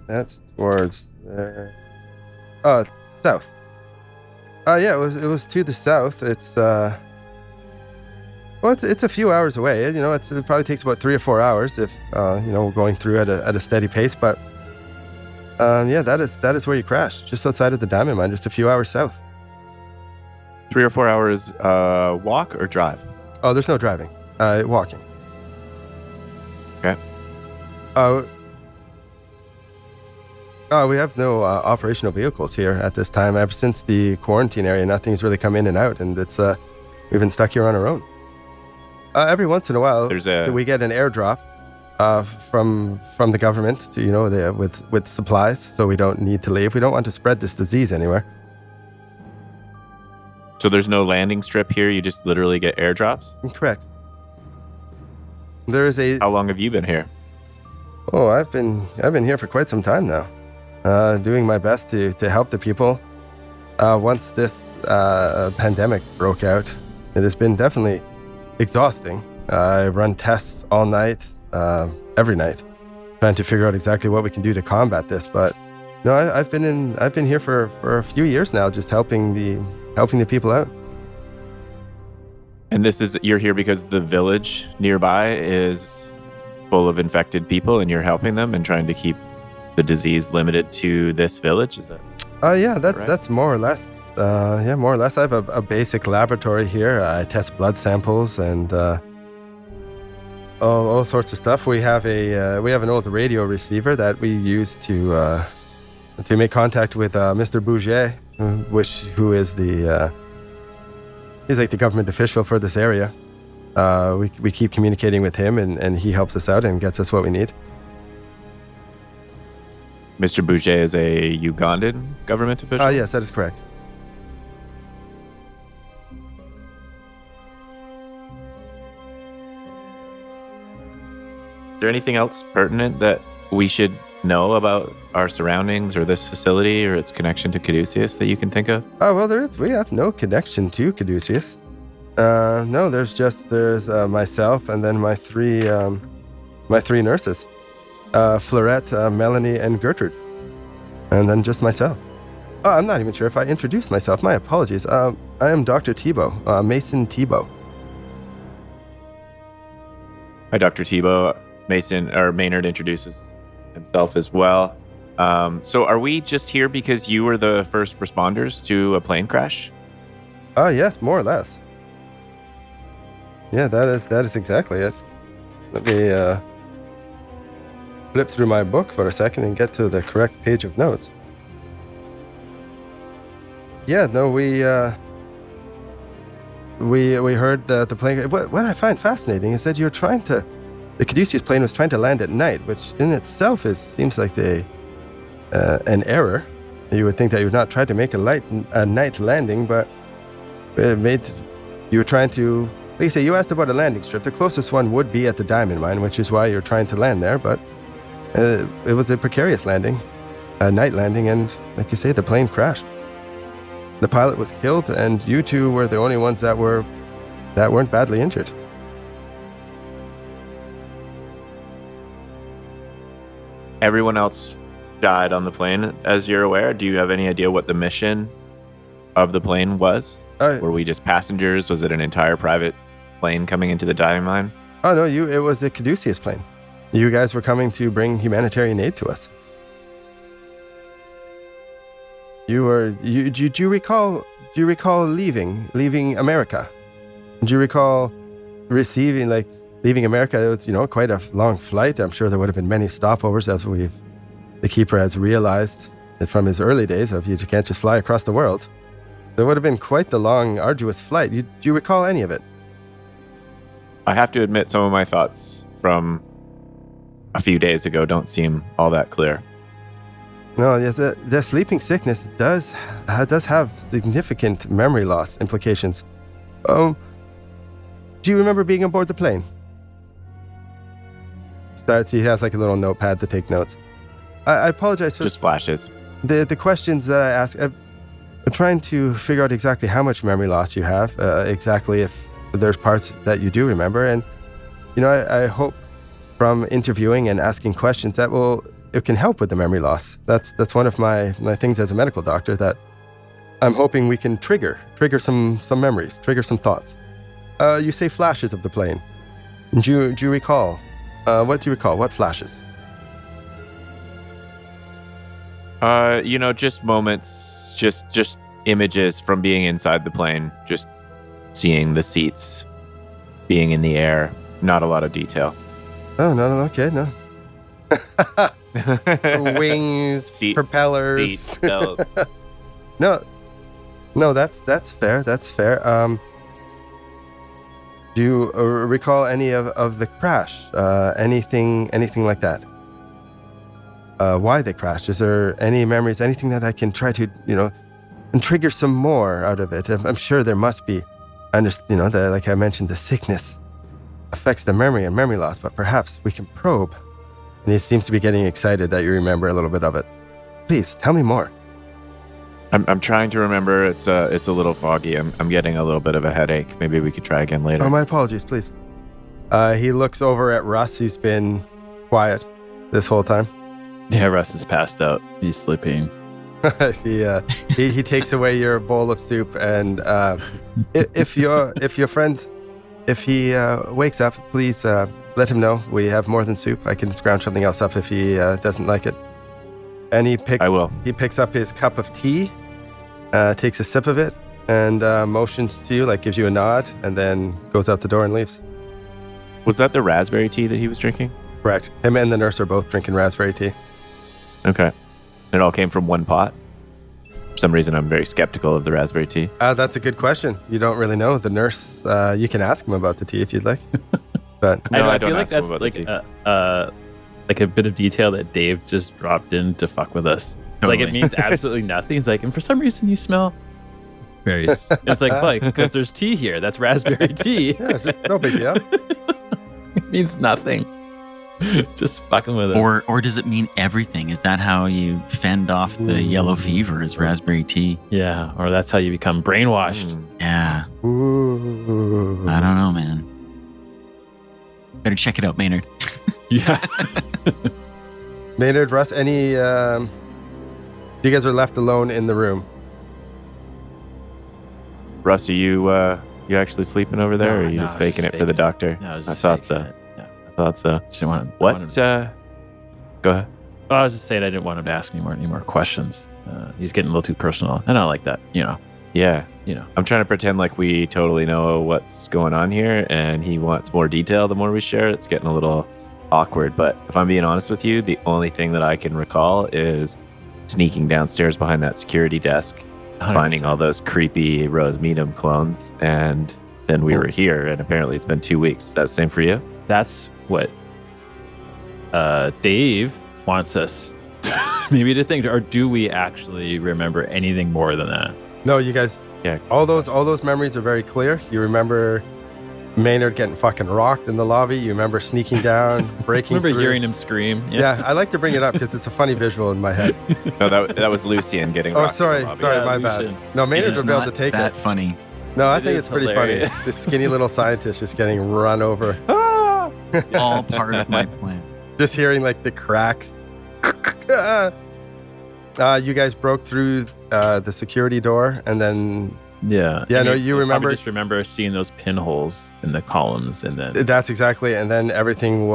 That's towards there. Oh, south. Yeah, it was to the south. It's it's a few hours away. It probably takes about 3 or 4 hours if going through at a steady pace. But that is where you crashed, just outside of the diamond mine, just a few hours south.
3 or 4 hours walk or drive?
Oh, there's no driving. Walking.
Okay.
We have no operational vehicles here at this time. Ever since the quarantine area, nothing's really come in and out, and it's we've been stuck here on our own. Every once in a while, we get an airdrop from the government to, with supplies, so we don't need to leave. We don't want to spread this disease anywhere.
So there's no landing strip here. You just literally get airdrops?
Correct. There is a...
How long have you been here?
Oh, I've been here for quite some time now. Doing my best to help the people. Once this pandemic broke out, it has been definitely exhausting. I run tests all night, every night, trying to figure out exactly what we can do to combat this. But no, I've been here for a few years now, just helping the people out.
And you're here because the village nearby is full of infected people, and you're helping them and trying to keep the disease limited to this village? Is that?
Yeah,
right?
That's more or less. More or less. I have a basic laboratory here. I test blood samples and all sorts of stuff. We have an old radio receiver that we use to make contact with Mr. Bouget, who is he's like the government official for this area. We keep communicating with him, and he helps us out and gets us what we need.
Mr. Bouget is a Ugandan government official?
Yes, that is correct.
Is there anything else pertinent that we should know about our surroundings or this facility or its connection to Caduceus that you can think of?
Well, we have no connection to Caduceus. No, there's myself and then my three nurses, Florette, Melanie, and Gertrude, and then just myself. Oh, I'm not even sure if I introduced myself. My apologies. I am Dr. Thibault, Mason Thibault.
Hi, Dr. Thibault. Maynard introduces himself as well. So are we just here because you were the first responders to a plane crash?
Yes, more or less. Yeah, that is exactly it. Let me flip through my book for a second and get to the correct page of notes. Yeah, no, we heard the plane. What I find fascinating is that the Caduceus plane was trying to land at night, which in itself seems like an error. You would think that you would not try to make a night landing, but you were trying to. Like you say, you asked about a landing strip. The closest one would be at the diamond mine, which is why you're trying to land there. But it was a precarious landing, a night landing, and like you say, the plane crashed. The pilot was killed, and you two were the only ones that weren't badly injured.
Everyone else died on the plane, as you're aware. Do you have any idea what the mission of the plane was? Were we just passengers? Was it an entire private plane coming into the diamond mine?
Oh, no, it was a Caduceus plane. You guys were coming to bring humanitarian aid to us. Do you recall leaving America? Do you recall leaving America? It was, quite a long flight. I'm sure there would have been many stopovers, as the keeper has realized from his early days of you can't just fly across the world. There would have been quite the long, arduous flight. Do you recall any of it?
I have to admit, some of my thoughts from a few days ago don't seem all that clear.
No, yes, the sleeping sickness does have significant memory loss implications. Do you remember being aboard the plane? He has like a little notepad to take notes. I apologize for
just flashes.
The questions that I ask. I'm trying to figure out exactly how much memory loss you have, exactly if there's parts that you do remember, and I hope from interviewing and asking questions that it can help with the memory loss. That's one of my things as a medical doctor that I'm hoping we can trigger some memories, trigger some thoughts. You say flashes of the plane. Do you recall? What do you recall? What flashes?
Just moments, just images from being inside the plane, just seeing the seats, being in the air. Not a lot of detail.
Oh, no, okay, no. Wings, propellers.
Seats, belts.
No, that's fair. That's fair. Do you recall any of the crash? Anything like that? Why they crashed? Is there any memories? Anything that I can try to, and trigger some more out of it? I'm sure there must be. Like I mentioned, the sickness affects the memory and memory loss, but perhaps we can probe. And he seems to be getting excited that you remember a little bit of it. Please, tell me more.
I'm trying to remember. It's a little foggy. I'm getting a little bit of a headache. Maybe we could try again later.
Oh, my apologies, please. He looks over at Russ, who's been quiet this whole time.
Yeah, Russ is passed out. He's sleeping.
He takes away your bowl of soup, and if your friend, if he wakes up, please let him know. We have more than soup. I can scrounge something else up if he doesn't like it. And he picks up his cup of tea, takes a sip of it, and motions to you, gives you a nod, and then goes out the door and leaves.
Was that the raspberry tea that he was drinking?
Correct. Him and the nurse are both drinking raspberry tea.
Okay. It all came from one pot? For some reason, I'm very skeptical of the raspberry tea.
That's a good question. You don't really know. The nurse, you can ask him about the tea if you'd like. But
no, I
feel like that's like a bit of detail that Dave just dropped in to fuck with us.
Totally.
It means absolutely nothing. He's like, and for some reason you smell very... It's like, because there's tea here. That's raspberry tea.
Yeah, it's just no big deal.
It means nothing. Just fucking with it.
Or does it mean everything? Is that how you fend off the yellow fever, is raspberry tea?
Yeah, or that's how you become brainwashed.
Yeah.
Ooh.
I don't know, man. Better check it out, Maynard.
Yeah.
Maynard, Russ, you guys are left alone in the room.
Russ, are you actually sleeping over there, or are you
No,
just faking it for the doctor?
No, I was
I
just
thought so.
faking it. Yeah.
I thought so.
Just didn't want
What? Go ahead.
I was just saying I didn't want him to ask me any more questions. He's getting a little too personal. I don't like that,
Yeah.
You know.
I'm trying to pretend like we totally know what's going on here, and he wants more detail the more we share. It's getting a little awkward, but if I'm being honest with you, the only thing that I can recall is sneaking downstairs behind that security desk,
100%.
finding all those creepy Rose Meadham clones, and then we were here, and apparently it's been 2 weeks. Is that the same for you?
That's what Dave wants us maybe to think, or do we actually remember anything more than that?
No, you guys.
Yeah.
All those memories are very clear. You remember Maynard getting fucking rocked in the lobby. You remember sneaking down, breaking
Remember
through.
hearing him scream?
Yeah, I like to bring it up because it's a funny visual in my head.
No, that was Lucian getting
Oh,
rocked in the
sorry,
lobby.
my
Yeah,
bad.
Lucian.
No, Maynard
It
would
is
be able to
not
take
that
it.
funny.
No, I
It
think
is
it's pretty
hilarious.
funny. This skinny little scientist just getting run over. Ah!
All part of my plan.
Just hearing the cracks. You guys broke through the security door, and then
Yeah.
Yeah,
And
no, you remember-
I just remember seeing those pinholes in the columns, and then
that's exactly. And then everything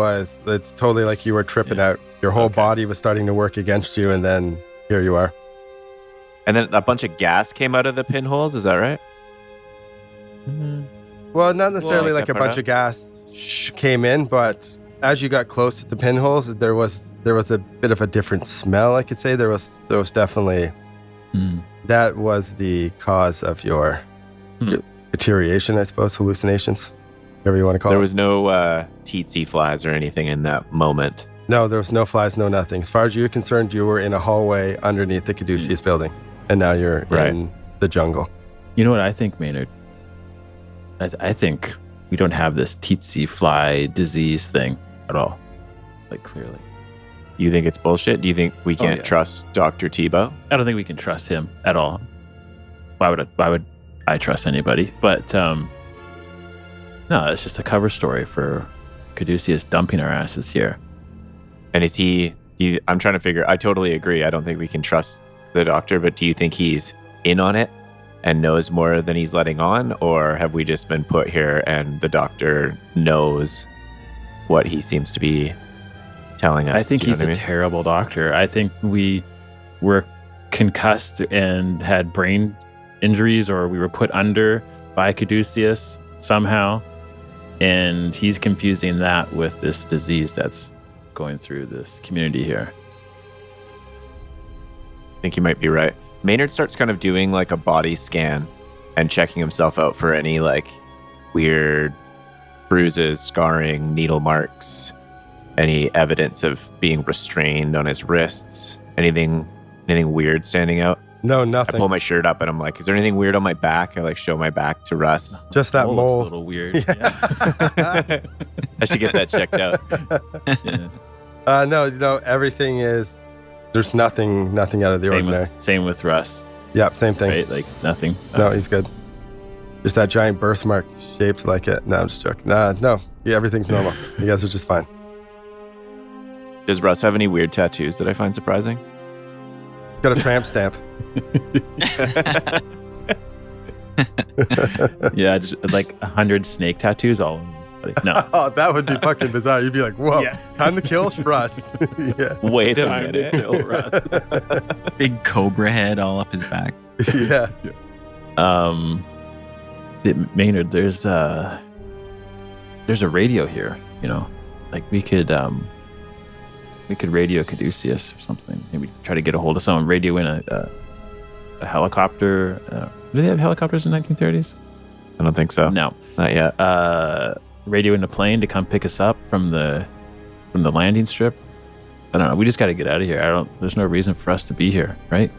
it's totally like you were tripping out. Your whole
Okay.
body was starting to work against you, and then here you are.
And then a bunch of gas came out of the pinholes. Is that right?
Well, not necessarily
Well,
like a
that
bunch
part
of gas came in, but as you got close to the pinholes, there was a bit of a different smell. I could say there was definitely that was the cause of your deterioration, I suppose, hallucinations, whatever you want to call it.
There was no tsetse flies or anything in that moment.
No, there was no flies, no nothing. As far as you're concerned, you were in a hallway underneath the Caduceus building, and now you're in the jungle.
You know what I think, Maynard? I think we don't have this tsetse fly disease thing at all. Like, clearly.
You think it's bullshit? Do you think we can't
yeah.
trust Dr. Tebow?
I don't think we can trust him at all. Why would I trust anybody? But no, it's just a cover story for Caduceus dumping our asses here.
And is he I'm trying to figure, I totally agree. I don't think we can trust the doctor, but do you think he's in on it and knows more than he's letting on? Or have we just been put here and the doctor knows what he seems to be telling us?
I think he's a
a
terrible doctor. I think we were concussed and had brain injuries, or we were put under by Caduceus somehow. And he's confusing that with this disease that's going through this community here.
I think you might be right. Maynard starts kind of doing like a body scan and checking himself out for any like weird bruises, scarring, needle marks, any evidence of being restrained on his wrists, anything weird standing out.
No,
I
nothing.
pull my shirt up and I'm like, is there anything weird on my back? I like show my back to Russ.
Just that
Looks
mole.
a little weird.
I should get that checked out.
Yeah.
No, everything is. There's nothing out of the ordinary.
Same with Russ,
Yep, same thing.
right? Like nothing.
No, he's good. Just that giant birthmark shaped like it. No, I'm just joking. No, yeah, everything's normal. You guys are just fine.
Does Russ have any weird tattoos that I find surprising?
He's got a tramp stamp.
Yeah, just like 100 snake tattoos all in one. Like, no.
Oh, that would be fucking bizarre. You'd be like, whoa,
Yeah.
time to kill Russ. Yeah.
Wait a
Time to
minute.
kill Russ.
Big cobra head all up his back.
Yeah.
Maynard, there's a radio here, you know, like we could radio Caduceus or something. Maybe try to get a hold of someone, radio in a helicopter. Do they have helicopters in the 1930s?
I don't think so.
No.
Not yet.
Radio in a plane to come pick us up from the landing strip. I don't know. We just got to get out of here. There's no reason for us to be here, right?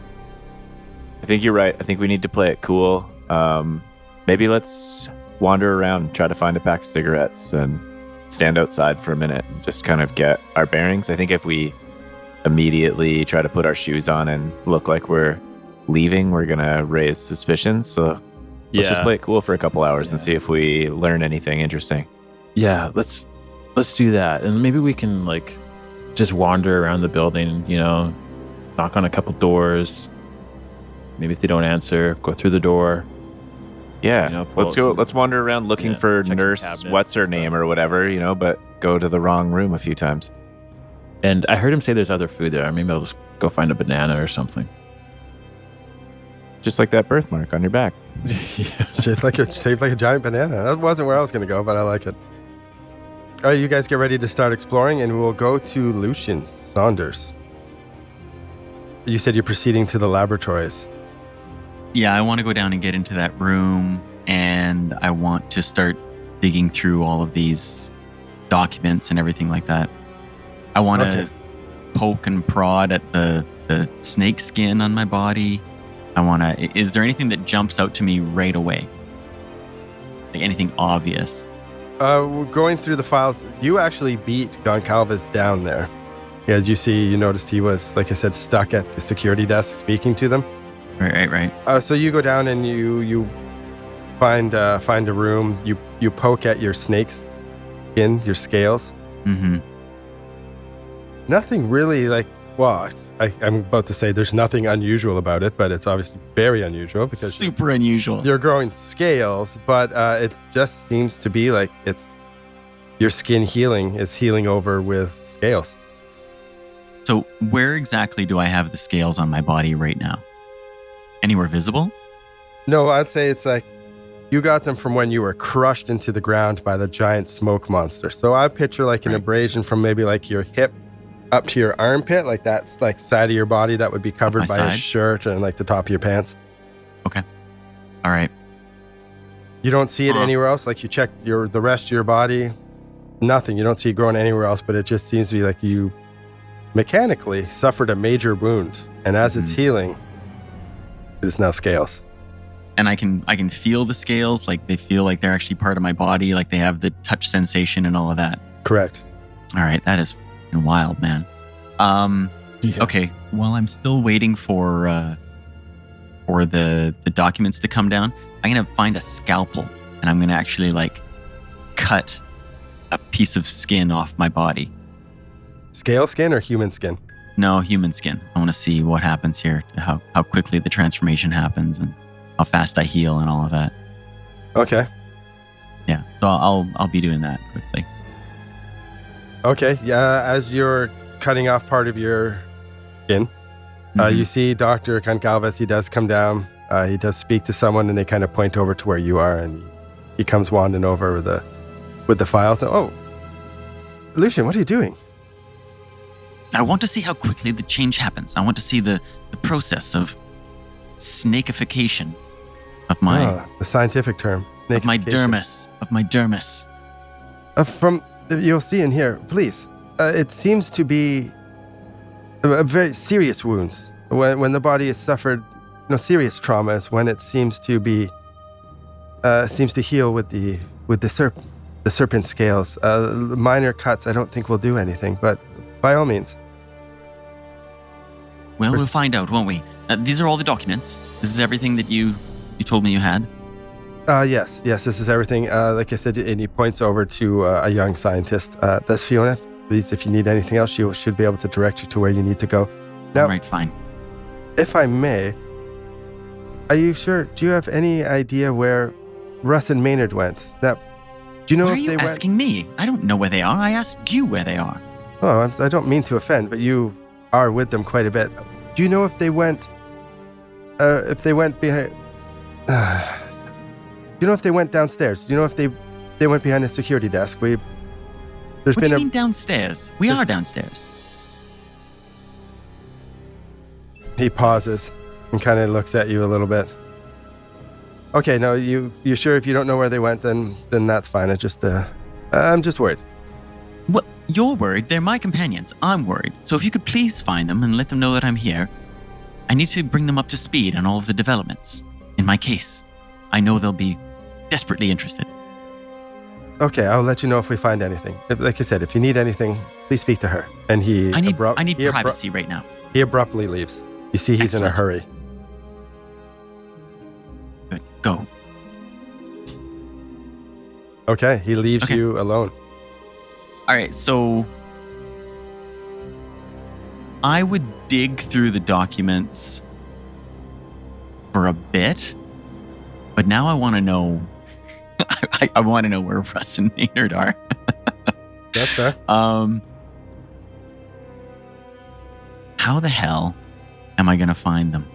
I think you're right. I think we need to play it cool. Maybe let's wander around, try to find a pack of cigarettes and stand outside for a minute and just kind of get our bearings. I think if we immediately try to put our shoes on and look like we're leaving, we're going to raise suspicions. So let's just play it cool for a couple hours and see if we learn anything interesting.
Yeah, let's do that. And maybe we can like just wander around the building, you know, knock on a couple doors. Maybe if they don't answer, go through the door.
Yeah,
You know, pull
let's
out
go.
some-
Let's wander around looking for
check some
nurse,
cabinets
what's her
and
name
stuff.
or whatever, you know, but go to the wrong room a few times.
And I heard him say there's other food there. Maybe I'll just go find a banana or something.
Just like that birthmark on your back.
Shaped like a giant banana. That wasn't where I was going to go, but I like it. All right, you guys get ready to start exploring, and we'll go to Lucian Saunders. You said you're proceeding to the laboratories.
Yeah, I want to go down and get into that room, and I want to start digging through all of these documents and everything like that. I want to poke and prod at the snake skin on my body. Is there anything that jumps out to me right away? Like anything obvious?
We're going through the files. You actually beat Goncalves down there. As you noticed he was, like I said, stuck at the security desk speaking to them.
Right.
So you go down and you find a room. You poke at your snake's skin, your scales.
Mm-hmm.
Nothing really I'm about to say there's nothing unusual about it, but it's obviously very unusual because
Super unusual.
you're growing scales, but it just seems to be like it's your skin is healing over with scales.
So where exactly do I have the scales on my body right now? anywhere visible?
No, I'd say it's like you got them from when you were crushed into the ground by the giant smoke monster. So I picture like an abrasion from maybe like your hip up to your armpit, like that's like side of your body that would be covered by a shirt and like the top of your pants.
Okay. All right.
You don't see it anywhere else? Like you check the rest of your body, nothing. You don't see it growing anywhere else, but it just seems to be like you mechanically suffered a major wound. And as it's healing, it is now scales.
And I can feel the scales, like they feel like they're actually part of my body, like they have the touch sensation and all of that.
Correct.
All right, that is wild, man. Okay, well, I'm still waiting for the documents to come down. I'm gonna find a scalpel and I'm gonna actually like cut a piece of skin off my body.
Scale skin or human skin?
No, human skin. I want to see what happens here, how quickly the transformation happens, and how fast I heal and all of that.
Okay.
Yeah, so I'll be doing that quickly.
Okay, yeah, as you're cutting off part of your skin, you see Dr. Concalves. He does come down. He does speak to someone, and they kind of point over to where you are, and he comes wandering over with the file. So, oh, Lucian, what are you doing?
I want to see how quickly the change happens. I want to see the process of snakification of my...
the scientific term. Snakification.
Of my dermis.
You'll see in here, please. It seems to be a very serious wounds. When the body has suffered serious traumas, when it seems to be seems to heal with the serpent scales. Minor cuts I don't think will do anything, but by all means.
Well, we'll find out, won't we? These are all the documents. This is everything that you told me you had?
Yes, this is everything. Like I said, and he points over to a young scientist. That's Fiona. Please, if you need anything else, she should be able to direct you to where you need to go. Now,
all right, fine.
If I may, are you sure? Do you have any idea where Russ and Maynard went? Now, do you know
why
if
are
they
you
went?
Asking me? I don't know where they are. I asked you where they are.
Oh, I don't mean to offend, but you are with them quite a bit. Do you know if they went? If they went behind? Do you know if they went downstairs? Do you know if they went behind the security desk? What do you mean
downstairs? We are downstairs.
He pauses and kind of looks at you a little bit. Okay, no, you sure if you don't know where they went, then that's fine. I'm just worried.
Well, you're worried. They're my companions. I'm worried. So if you could please find them and let them know that I'm here. I need to bring them up to speed on all of the developments. In my case, I know they'll be desperately interested.
Okay, I'll let you know if we find anything. Like I said, if you need anything, please speak to her. And
I need privacy right now.
He abruptly leaves. You see he's in a hurry.
Good. Go.
Okay, he leaves you alone.
All right, so I would dig through the documents for a bit, but now I want to know. I want to know where Russ and Maynard are.
That's fair.
How the hell am I going to find them?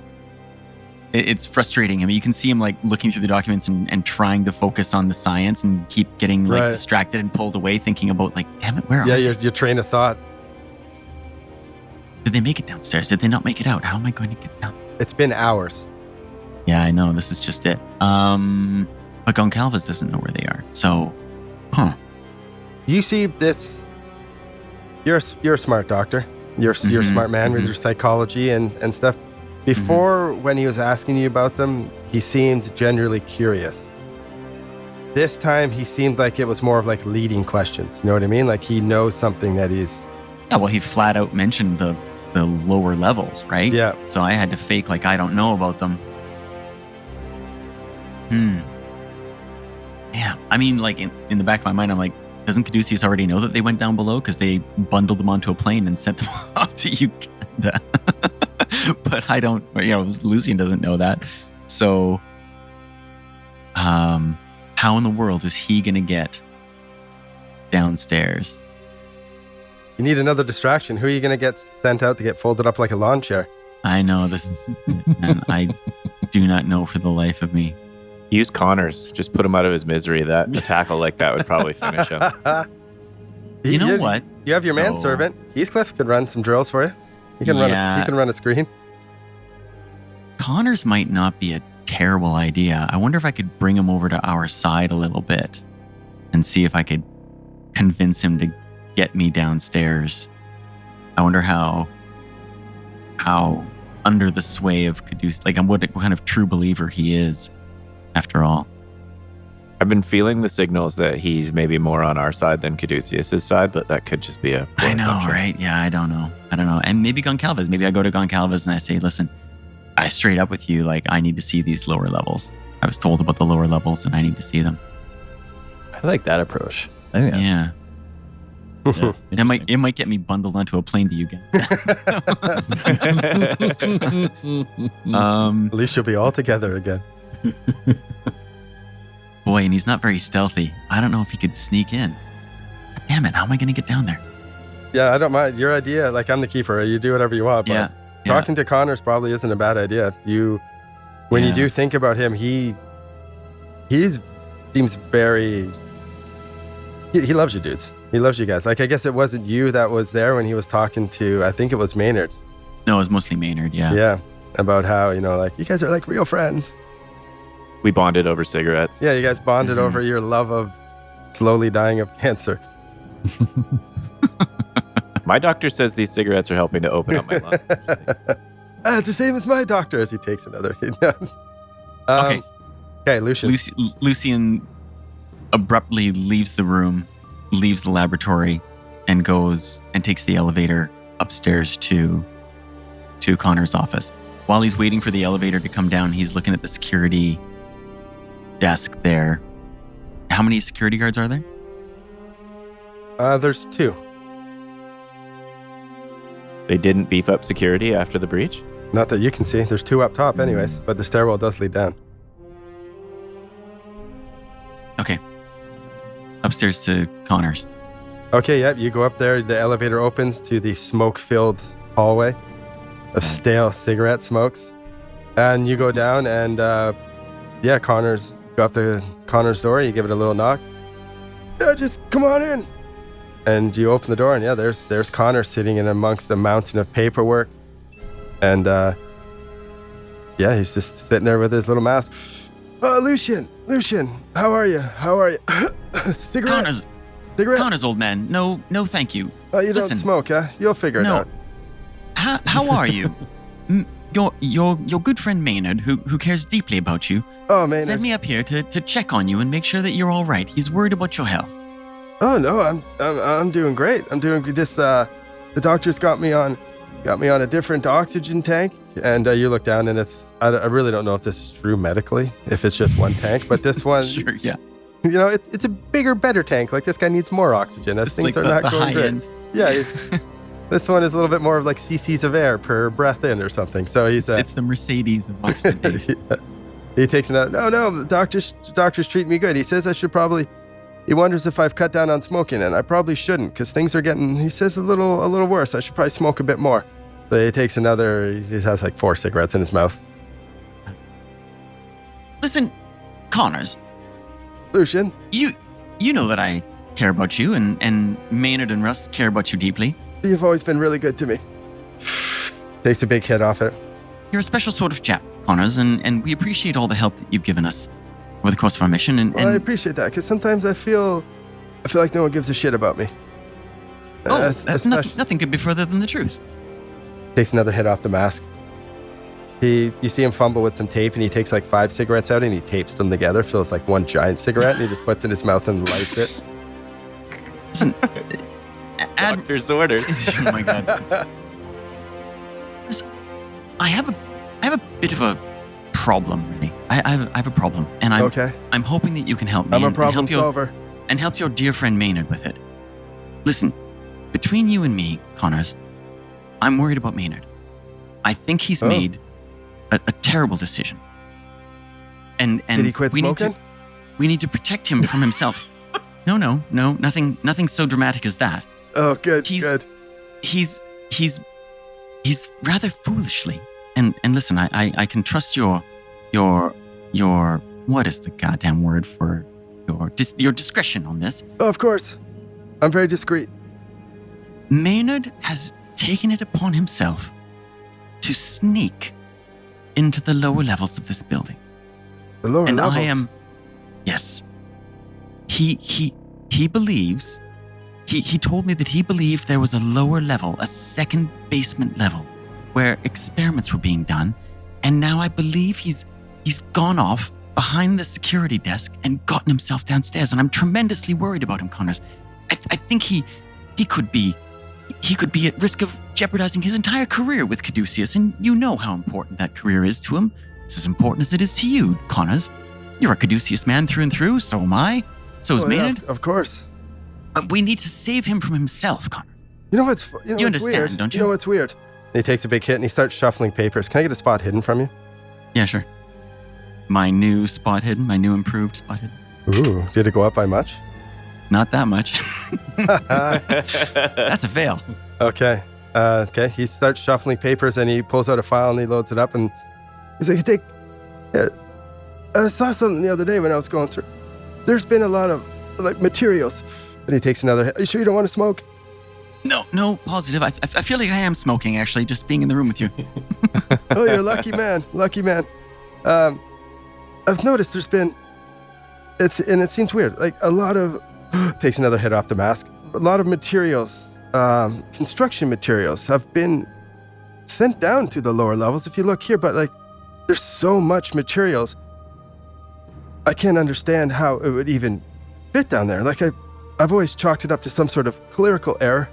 It's frustrating. I mean, you can see him like looking through the documents and trying to focus on the science and keep getting like distracted and pulled away, thinking about like, damn it, where are they?
Yeah, your train of thought.
Did they make it downstairs? Did they not make it out? How am I going to get down?
It's been hours. Yeah,
I know. This is just it. But Goncalves doesn't know where they are. So,
You see this. You're a smart doctor. You're a smart man with your psychology and stuff. Before, when he was asking you about them, he seemed generally curious. This time, he seemed like it was more of like leading questions. You know what I mean? Like he knows something that he's...
Yeah, well, he flat out mentioned the lower levels, right?
Yeah.
So I had to fake like I don't know about them. Yeah. I mean, like in the back of my mind, I'm like, doesn't Caduceus already know that they went down below because they bundled them onto a plane and sent them off to Uganda? But I don't, Lucian doesn't know that. So, how in the world is he going to get downstairs?
You need another distraction. Who are you going to get sent out to get folded up like a lawn chair?
I know this is, and do not know for the life of me.
Use Connors. Just put him out of his misery. A tackle like that would probably finish him.
You know what?
You have your manservant. Heathcliff could run some drills for you. He can run a screen.
Connors might not be a terrible idea. I wonder if I could bring him over to our side a little bit and see if I could convince him to get me downstairs. I wonder how under the sway of Caduceus, like what kind of true believer he is, after all.
I've been feeling the signals that he's maybe more on our side than Caduceus' side, but that could just be a poor assumption.
Right? Yeah, I don't know. And maybe Goncalves. Maybe I go to Goncalves and I say, listen, I straight up with you, like, I need to see these lower levels. I was told about the lower levels and I need to see them.
I like that approach. I think
yeah. It might get me bundled onto a plane to you guys.
At least you'll be all together again.
Boy, and he's not very stealthy. I don't know if he could sneak in. Damn it, how am I going to get down there?
Yeah, I don't mind. Your idea, like, I'm the keeper. You do whatever you want. But talking to Connors probably isn't a bad idea. When you do think about him, he seems very... He loves you dudes. He loves you guys. Like, I guess it wasn't you that was there when he was talking to, I think it was Maynard.
No, it was mostly Maynard, yeah.
Yeah, about how, like, you guys are like real friends.
We bonded over cigarettes.
Yeah, you guys bonded over your love of slowly dying of cancer.
My doctor says these cigarettes are helping to open up my lungs.
It's the same as my doctor, as he takes another. Okay, Lucian.
Lucian abruptly leaves the room, leaves the laboratory, and goes and takes the elevator upstairs to Connor's office. While he's waiting for the elevator to come down, he's looking at the security desk there. How many security guards are there?
There's 2.
They didn't beef up security after the breach?
Not that you can see. There's 2 up top anyways, but the stairwell does lead down.
Okay. Upstairs to Connor's.
Okay, yep. You go up there. The elevator opens to the smoke-filled hallway of stale cigarette smokes. And you go down and, go up to Connor's door. You give it a little knock. Yeah, just come on in. And you open the door and there's Connor sitting in amongst a mountain of paperwork. And, he's just sitting there with his little mask. Lucian, how are you? Cigarette?
Connor's old man. No, thank you.
Oh, you don't smoke, huh? You'll figure it out.
How are you? Your good friend Maynard, who cares deeply about you,
Maynard
sent me up here to check on you and make sure that you're all right. He's worried about your health.
Oh no, I'm doing great. I'm doing this. The doctor's got me on a different oxygen tank, and you look down and I really don't know if this is true medically, if it's just one tank, but this one,
sure, yeah.
It's a bigger, better tank. Like, this guy needs more oxygen as things are not going great. Yeah, this one is a little bit more of like cc's of air per breath in or something. So
it's the Mercedes of oxygen tanks.
Yeah. He takes another. No, the doctor's treating me good. He says I should probably. He wonders if I've cut down on smoking, and I probably shouldn't because things are getting. He says a little worse. I should probably smoke a bit more. So he takes another. He has like 4 cigarettes in his mouth.
Listen, Connors.
Lucian.
You know that I care about you, and Maynard and Russ care about you deeply.
You've always been really good to me. Takes a big hit off it.
You're a special sort of chap, Connors, and we appreciate all the help that you've given us over the course of our mission.
Well, I appreciate that, because sometimes I feel like no one gives a shit about me.
Nothing could be further than the truth.
Takes another hit off the mask. You see him fumble with some tape, and he takes like 5 cigarettes out, and he tapes them together, so it's like one giant cigarette, and he just puts it in his mouth and lights it.
Listen,
doctor's orders.
Oh my God. I have a bit of a problem, really. I have a problem, and I'm hoping that you can help me.
I'm a problem solver.
And help your dear friend Maynard with it. Listen, between you and me, Connors, I'm worried about Maynard. I think he's made a terrible decision. And
did he quit smoking?
We need to protect him from himself. No, nothing so dramatic as that.
Oh, good.
He's rather foolishly. And listen, I can trust your your what is the goddamn word for your discretion on this.
Oh, of course. I'm very discreet.
Maynard has taken it upon himself to sneak into the lower levels of this building.
The lower levels?
I am... Yes. He believes... He told me that he believed there was a lower level, a second basement level, where experiments were being done, and now I believe he's gone off behind the security desk and gotten himself downstairs, and I'm tremendously worried about him, Connors. I think he could be at risk of jeopardizing his entire career with Caduceus, and you know how important that career is to him. It's as important as it is to you, Connors. You're a Caduceus man through and through, so am I. So is Maynard.
Yeah, of course.
We need to save him from himself, Connors.
You know what's
understand,
weird?
Don't you?
You know what's weird? And he takes a big hit and he starts shuffling papers. Can I get a spot hidden from you?
Yeah, sure. My new spot hidden, my new improved spot hidden.
Ooh, did it go up by much?
Not that much. That's a fail.
Okay. He starts shuffling papers and he pulls out a file and he loads it up and he's like, I saw something the other day when I was going through. There's been a lot of materials. And he takes another hit. Are you sure you don't want to smoke?
No, positive. I feel like I am smoking, actually, just being in the room with you.
Oh, you're a lucky man. Lucky man. I've noticed there's been, it seems weird, like a lot of, takes another hit off the mask, a lot of materials, construction materials have been sent down to the lower levels. If you look here, but there's so much materials, I can't understand how it would even fit down there. I've always chalked it up to some sort of clerical error.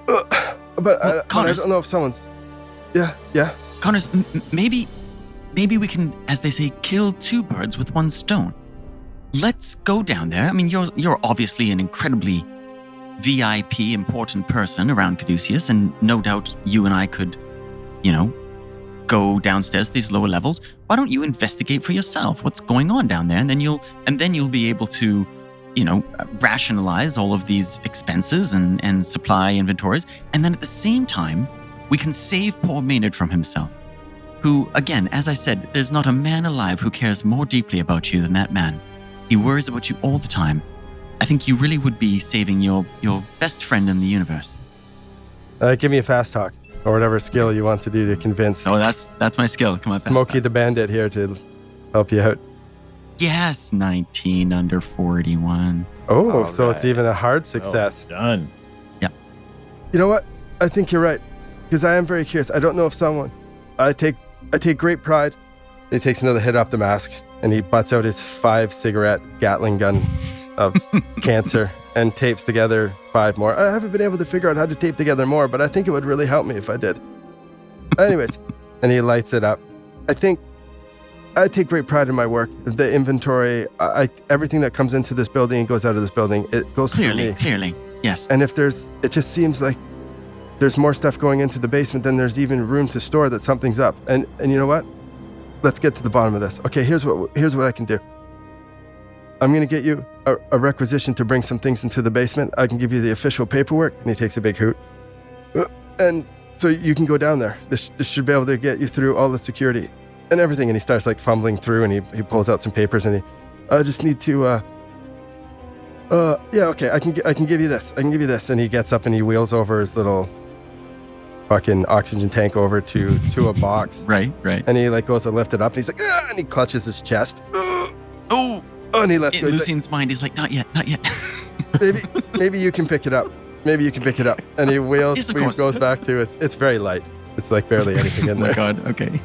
But I don't know if someone's... Yeah.
Connors, maybe we can, as they say, kill two birds with one stone. Let's go down there. I mean, you're obviously an incredibly VIP important person around Caduceus, and no doubt you and I could, go downstairs to these lower levels. Why don't you investigate for yourself what's going on down there, and then you'll be able to, rationalize all of these expenses and supply inventories, and then at the same time, we can save poor Maynard from himself. Who, again, as I said, there's not a man alive who cares more deeply about you than that man. He worries about you all the time. I think you really would be saving your best friend in the universe.
Give me a fast talk, or whatever skill you want to do to convince.
Oh, that's my skill. Come on, fast
Smokey
talk.
the Bandit here to help you out.
Yes, 19 under 41.
Oh, so it's even a hard success.
Done.
Yeah.
You know what? I think you're right, because I am very curious. I don't know if someone... I take great pride. He takes another hit off the mask, and he butts out his 5-cigarette Gatling gun of cancer and tapes together 5 more. I haven't been able to figure out how to tape together more, but I think it would really help me if I did. Anyways, and he lights it up. I think I take great pride in my work. The inventory, everything that comes into this building and goes out of this building, it goes through me.
Clearly, yes.
And it just seems like there's more stuff going into the basement than there's even room to store that something's up. And you know what? Let's get to the bottom of this. Okay, here's what I can do. I'm going to get you a requisition to bring some things into the basement. I can give you the official paperwork. And he takes a big hoot. And so you can go down there. This should be able to get you through all the security and everything. And he starts fumbling through and he pulls out some papers and I just need to, okay, I can give you this. I can give you this. And he gets up and he wheels over his little fucking oxygen tank over to a box.
Right.
And he goes to lift it up and he's like, ah, and he clutches his chest.
Oh,
and he lets go.
In Lucian's mind, he's like, not yet.
maybe you can pick it up. And he wheels,
yes,
he goes back to it's very light. It's barely anything in there.
Oh my God, okay.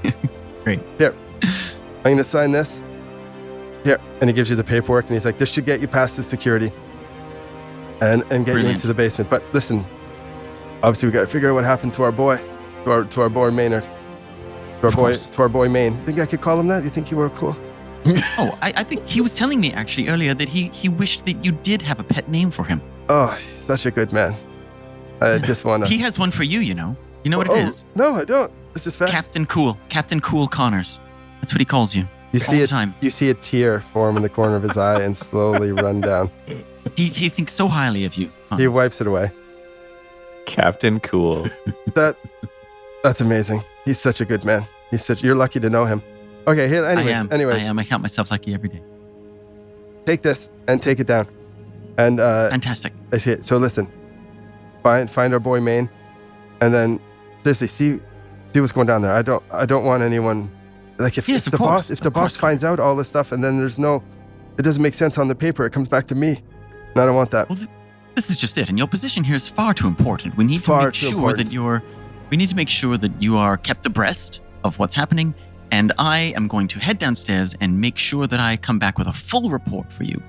Great.
Here, I'm going to sign this. Here, and he gives you the paperwork and he's like, this should get you past the security and get you into the basement. But listen, obviously we got to figure out what happened to our boy, to our boy Maynard, to our boy Maine. Think I could call him that? You think you were cool?
Oh, I think he was telling me actually earlier that he wished that you did have a pet name for him.
Oh, he's such a good man. I just want to...
He has one for you, you know. You know what it is?
No, I don't. This is fast.
Captain Cool Connors. That's what he calls you.
You see
all the time.
You see a tear form in the corner of his eye and slowly run down.
He thinks so highly of you. Huh?
He wipes it away.
Captain Cool.
That's amazing. He's such a good man. You're lucky to know him. Okay, here,
I
anyways.
am. I count myself lucky every day.
Take this and take it down. And
Fantastic.
so listen, find our boy Maine, and then seriously see what's going down there. I don't want anyone, like if the boss finds out all this stuff and then it doesn't make sense on the paper. It comes back to me, and I don't want that.
Well, this is just it, and your position here is far too important. We need to make sure that you are kept abreast of what's happening, and I am going to head downstairs and make sure that I come back with a full report for you,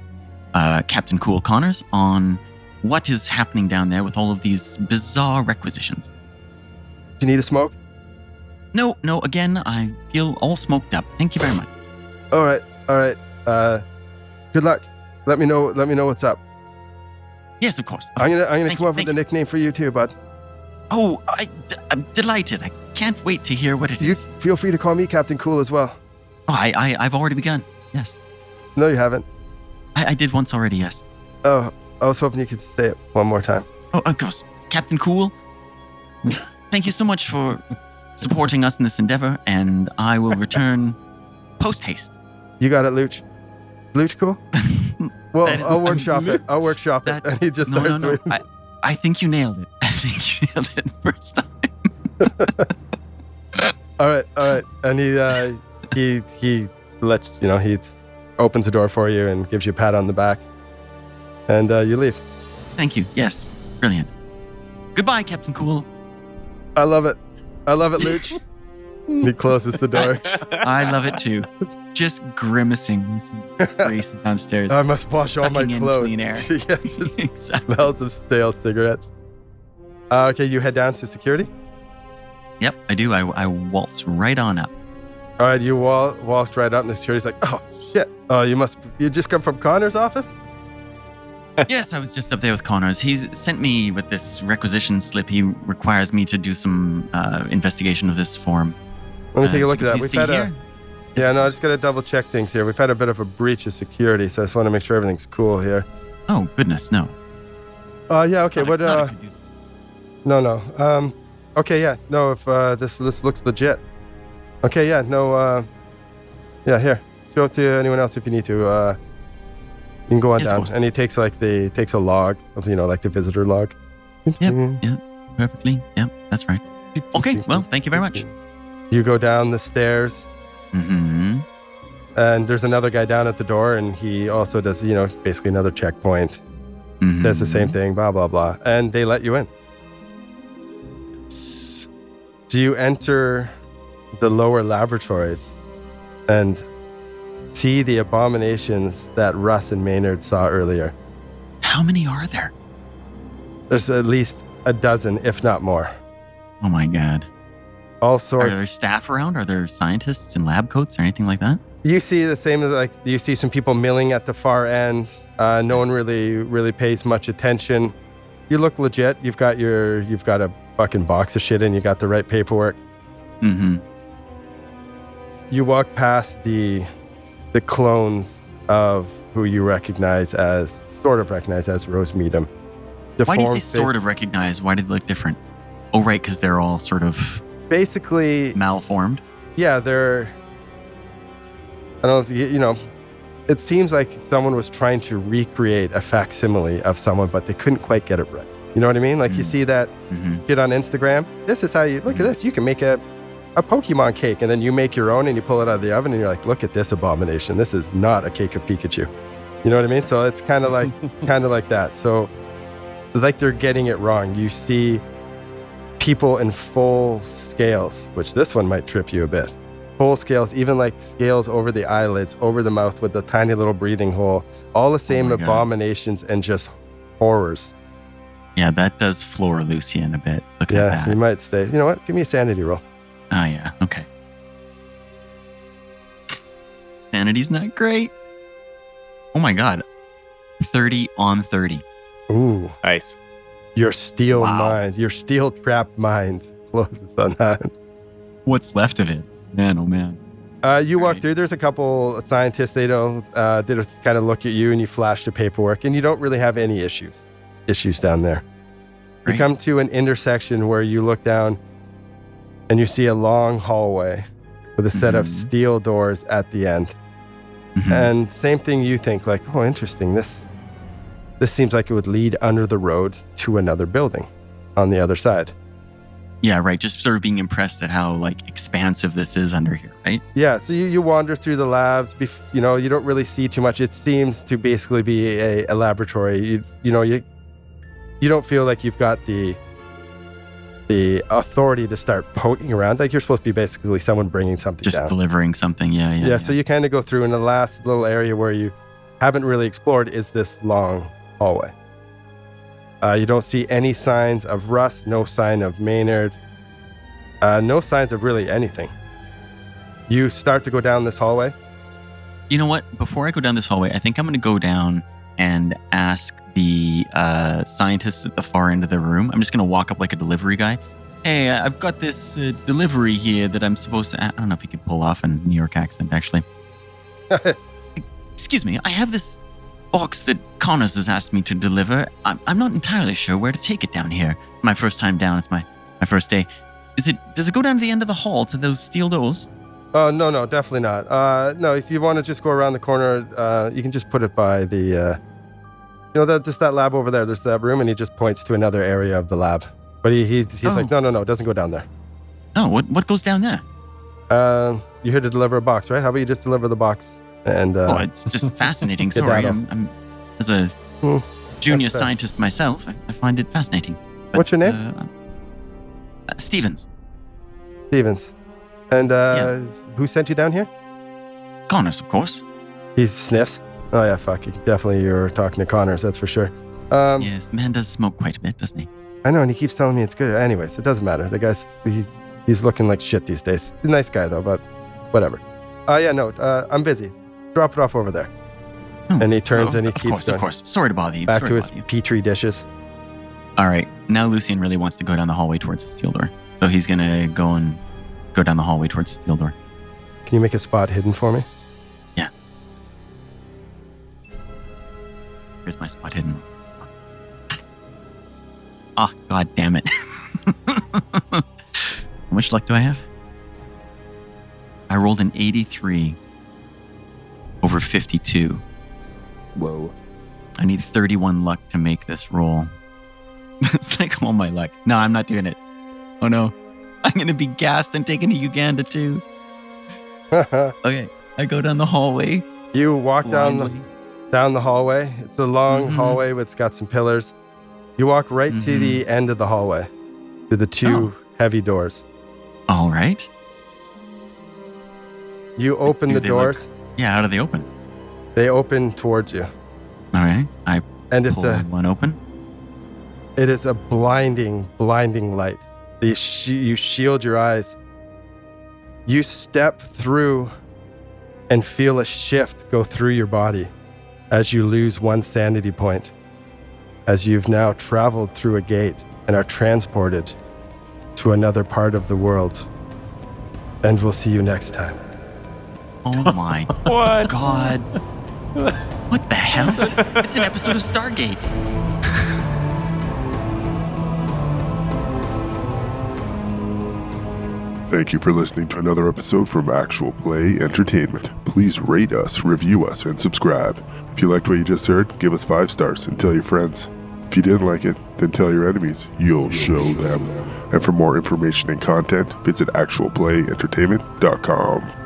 Captain Cool Connors, on what is happening down there with all of these bizarre requisitions.
Do you need a smoke?
No, again, I feel all smoked up. Thank you very much.
All right. Good luck. Let me know what's up.
Yes, of course.
I'm gonna come up with a nickname for you too, bud.
Oh, I'm delighted. I can't wait to hear what it is.
You feel free to call me Captain Cool as well.
Oh, I've already begun. Yes.
No, you haven't.
I did once already, yes.
Oh, I was hoping you could say it one more time.
Oh, of course. Captain Cool, thank you so much for supporting us in this endeavor, and I will return post-haste.
You got it, Luch. Luch cool? Well, I'll workshop it. And he just starts
No. I think you nailed it. I think you nailed it first time.
All right. And he lets he opens the door for you and gives you a pat on the back, and you leave.
Thank you. Yes, brilliant. Goodbye, Captain Cool.
I love it, Luch. He closes the door.
I love it too. Just grimacing, races downstairs.
I must wash all my clothes.
Clean air.
Yeah, just
Exactly.
smells of stale cigarettes. Okay, you head down to security.
Yep, I do. I waltz right on up.
All right, you walked right up, and the security's like, "Oh shit! Oh, you just come from Connor's office?"
Yes, I was just up there with Connors. He's sent me with this requisition slip. He requires me to do some investigation of this form.
Let me take a look at that.
We've had
I just got to double check things here. We've had a bit of a breach of security, so I just want to make sure everything's cool here.
Oh goodness, no.
Yeah, okay.
Thought I could do that.
No. Okay, yeah. No, if this looks legit. Okay, yeah. No. Yeah, here. Show it to anyone else if you need to. You can go on
Yes, of
down.
course.
And he takes takes a log of like the visitor log.
Yep, perfectly. Yep, that's right. Okay, well, thank you very much.
You go down the stairs,
Mm-hmm.
and there's another guy down at the door, and he also does basically another checkpoint.
Mm-hmm.
Does the same thing, blah blah blah, and they let you in. Do you enter the lower laboratories and see the abominations that Russ and Maynard saw earlier?
How many are there?
There's at least a dozen, if not more.
Oh my god.
All
Are
sorts.
there staff around? Are there scientists in lab coats or anything like that?
You see the same as you see some people milling at the far end. No one really pays much attention. You look legit. You've got a fucking box of shit in. You got the right paperwork.
Mm-hmm.
You walk past the clones of who you sort of recognize as Rose Meadham.
Why do you say
Deformed
sort of recognize? Why did they look different? Oh, right, because they're all sort of
basically,
malformed.
yeah, they're. I don't know. It seems like someone was trying to recreate a facsimile of someone, but they couldn't quite get it right. You know what I mean? Like you see that shit on Instagram. This is how you look at this. You can make a Pokemon cake, and then you make your own, and you pull it out of the oven, and you're like, look at this abomination. This is not a cake of Pikachu. You know what I mean? So it's kind of like that. So like they're getting it wrong. You see people in full scales, which this one might trip you a bit. Full scales, even like scales over the eyelids, over the mouth with the tiny little breathing hole. All the same
my God.
abominations and just horrors.
Yeah, that does floor Lucian a bit. Look at
Yeah,
that.
you might stay. You know what? Give me a sanity roll.
Oh, yeah. Okay. Sanity's not great. Oh, my God. 30 on 30.
Ooh,
Nice.
your steel
Wow.
mind, your steel trapped mind closes on that.
What's left of it? Man, oh, man.
You walk
Right.
through. There's a couple scientists. They just kind of look at you, and you flash the paperwork, and you don't really have any issues down there. You
Right.
come to an intersection where you look down, and you see a long hallway, with a set of steel doors at the end. And same thing, you think like, oh, interesting. This seems like it would lead under the road to another building on the other side.
Yeah, right. Just sort of being impressed at how like expansive this is under here, right?
Yeah. So you wander through the labs. You don't really see too much. It seems to basically be a laboratory. You don't feel like you've got the authority to start poking around. Like you're supposed to be basically someone bringing something
just
down.
Delivering something. Yeah.
So you kind of go through, and the last little area where you haven't really explored is this long hallway. You don't see any signs of Russ, no sign of Maynard, no signs of really anything. You start to go down this hallway.
You know what? Before I go down this hallway, I think I'm going to go down and ask the scientists at the far end of the room. I'm just going to walk up like a delivery guy. Hey, I've got this delivery here that I'm supposed to... I don't know if he could pull off a New York accent, actually. Excuse me, I have this box that Connors has asked me to deliver. I'm not entirely sure where to take it down here. My first time down. It's my first day. Does it go down to the end of the hall to those steel doors?
Oh, no, definitely not. No, if you want to just go around the corner, you can just put it by the, just that lab over there. There's that room, and he just points to another area of the lab. But he's like, no, it doesn't go down there.
Oh, what goes down there?
You're here to deliver a box, right? How about you just deliver the box? And
it's just fascinating. Sorry, I'm as a junior scientist myself, I find it fascinating. But,
what's your name?
Stevens.
And who sent you down here?
Connors, of course.
He sniffs. Oh yeah, fuck. Definitely you're talking to Connors, that's for sure.
Yes, the man does smoke quite a bit, doesn't he?
I know, and he keeps telling me it's good. Anyways, it doesn't matter. The guy's, he's looking like shit these days. He's a nice guy though, but whatever. I'm busy. Drop it off over there.
Oh,
and he turns and he keeps going.
Of course. Sorry to bother you.
Back to his petri dishes.
All right. Now Lucian really wants to go down the hallway towards the steel door. So he's going to go down the hallway towards the steel door.
Can you make a spot hidden for me?
Yeah. Here's my spot hidden. Oh, God damn it. How much luck do I have? I rolled an 83 over 52.
Whoa.
I need 31 luck to make this roll. It's like all my luck. No, I'm not doing it. Oh no. I'm going to be gassed and taken to Uganda too. Okay, I go down the hallway.
You walk down the hallway. It's a long hallway, but it's got some pillars. You walk right to the end of the hallway, to the two heavy doors.
All right.
You open the doors.
How do they open?
They open towards you.
All right.
And it's
one open.
It is a blinding light. You shield your eyes. You step through and feel a shift go through your body as you lose one sanity point, as you've now traveled through a gate and are transported to another part of the world. And we'll see you next time.
Oh my
What?
God. What the hell? It's an episode of Stargate.
Thank you for listening to another episode from Actual Play Entertainment. Please rate us, review us, and subscribe. If you liked what you just heard, give us 5 stars and tell your friends. If you didn't like it, then tell your enemies. You'll show them. And for more information and content, visit actualplayentertainment.com.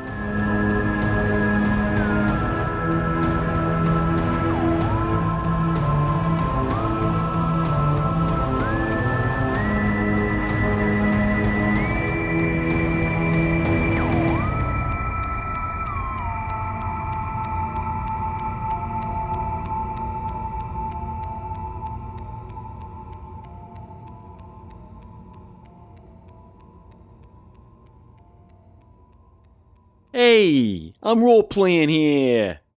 Hey, I'm role playing here.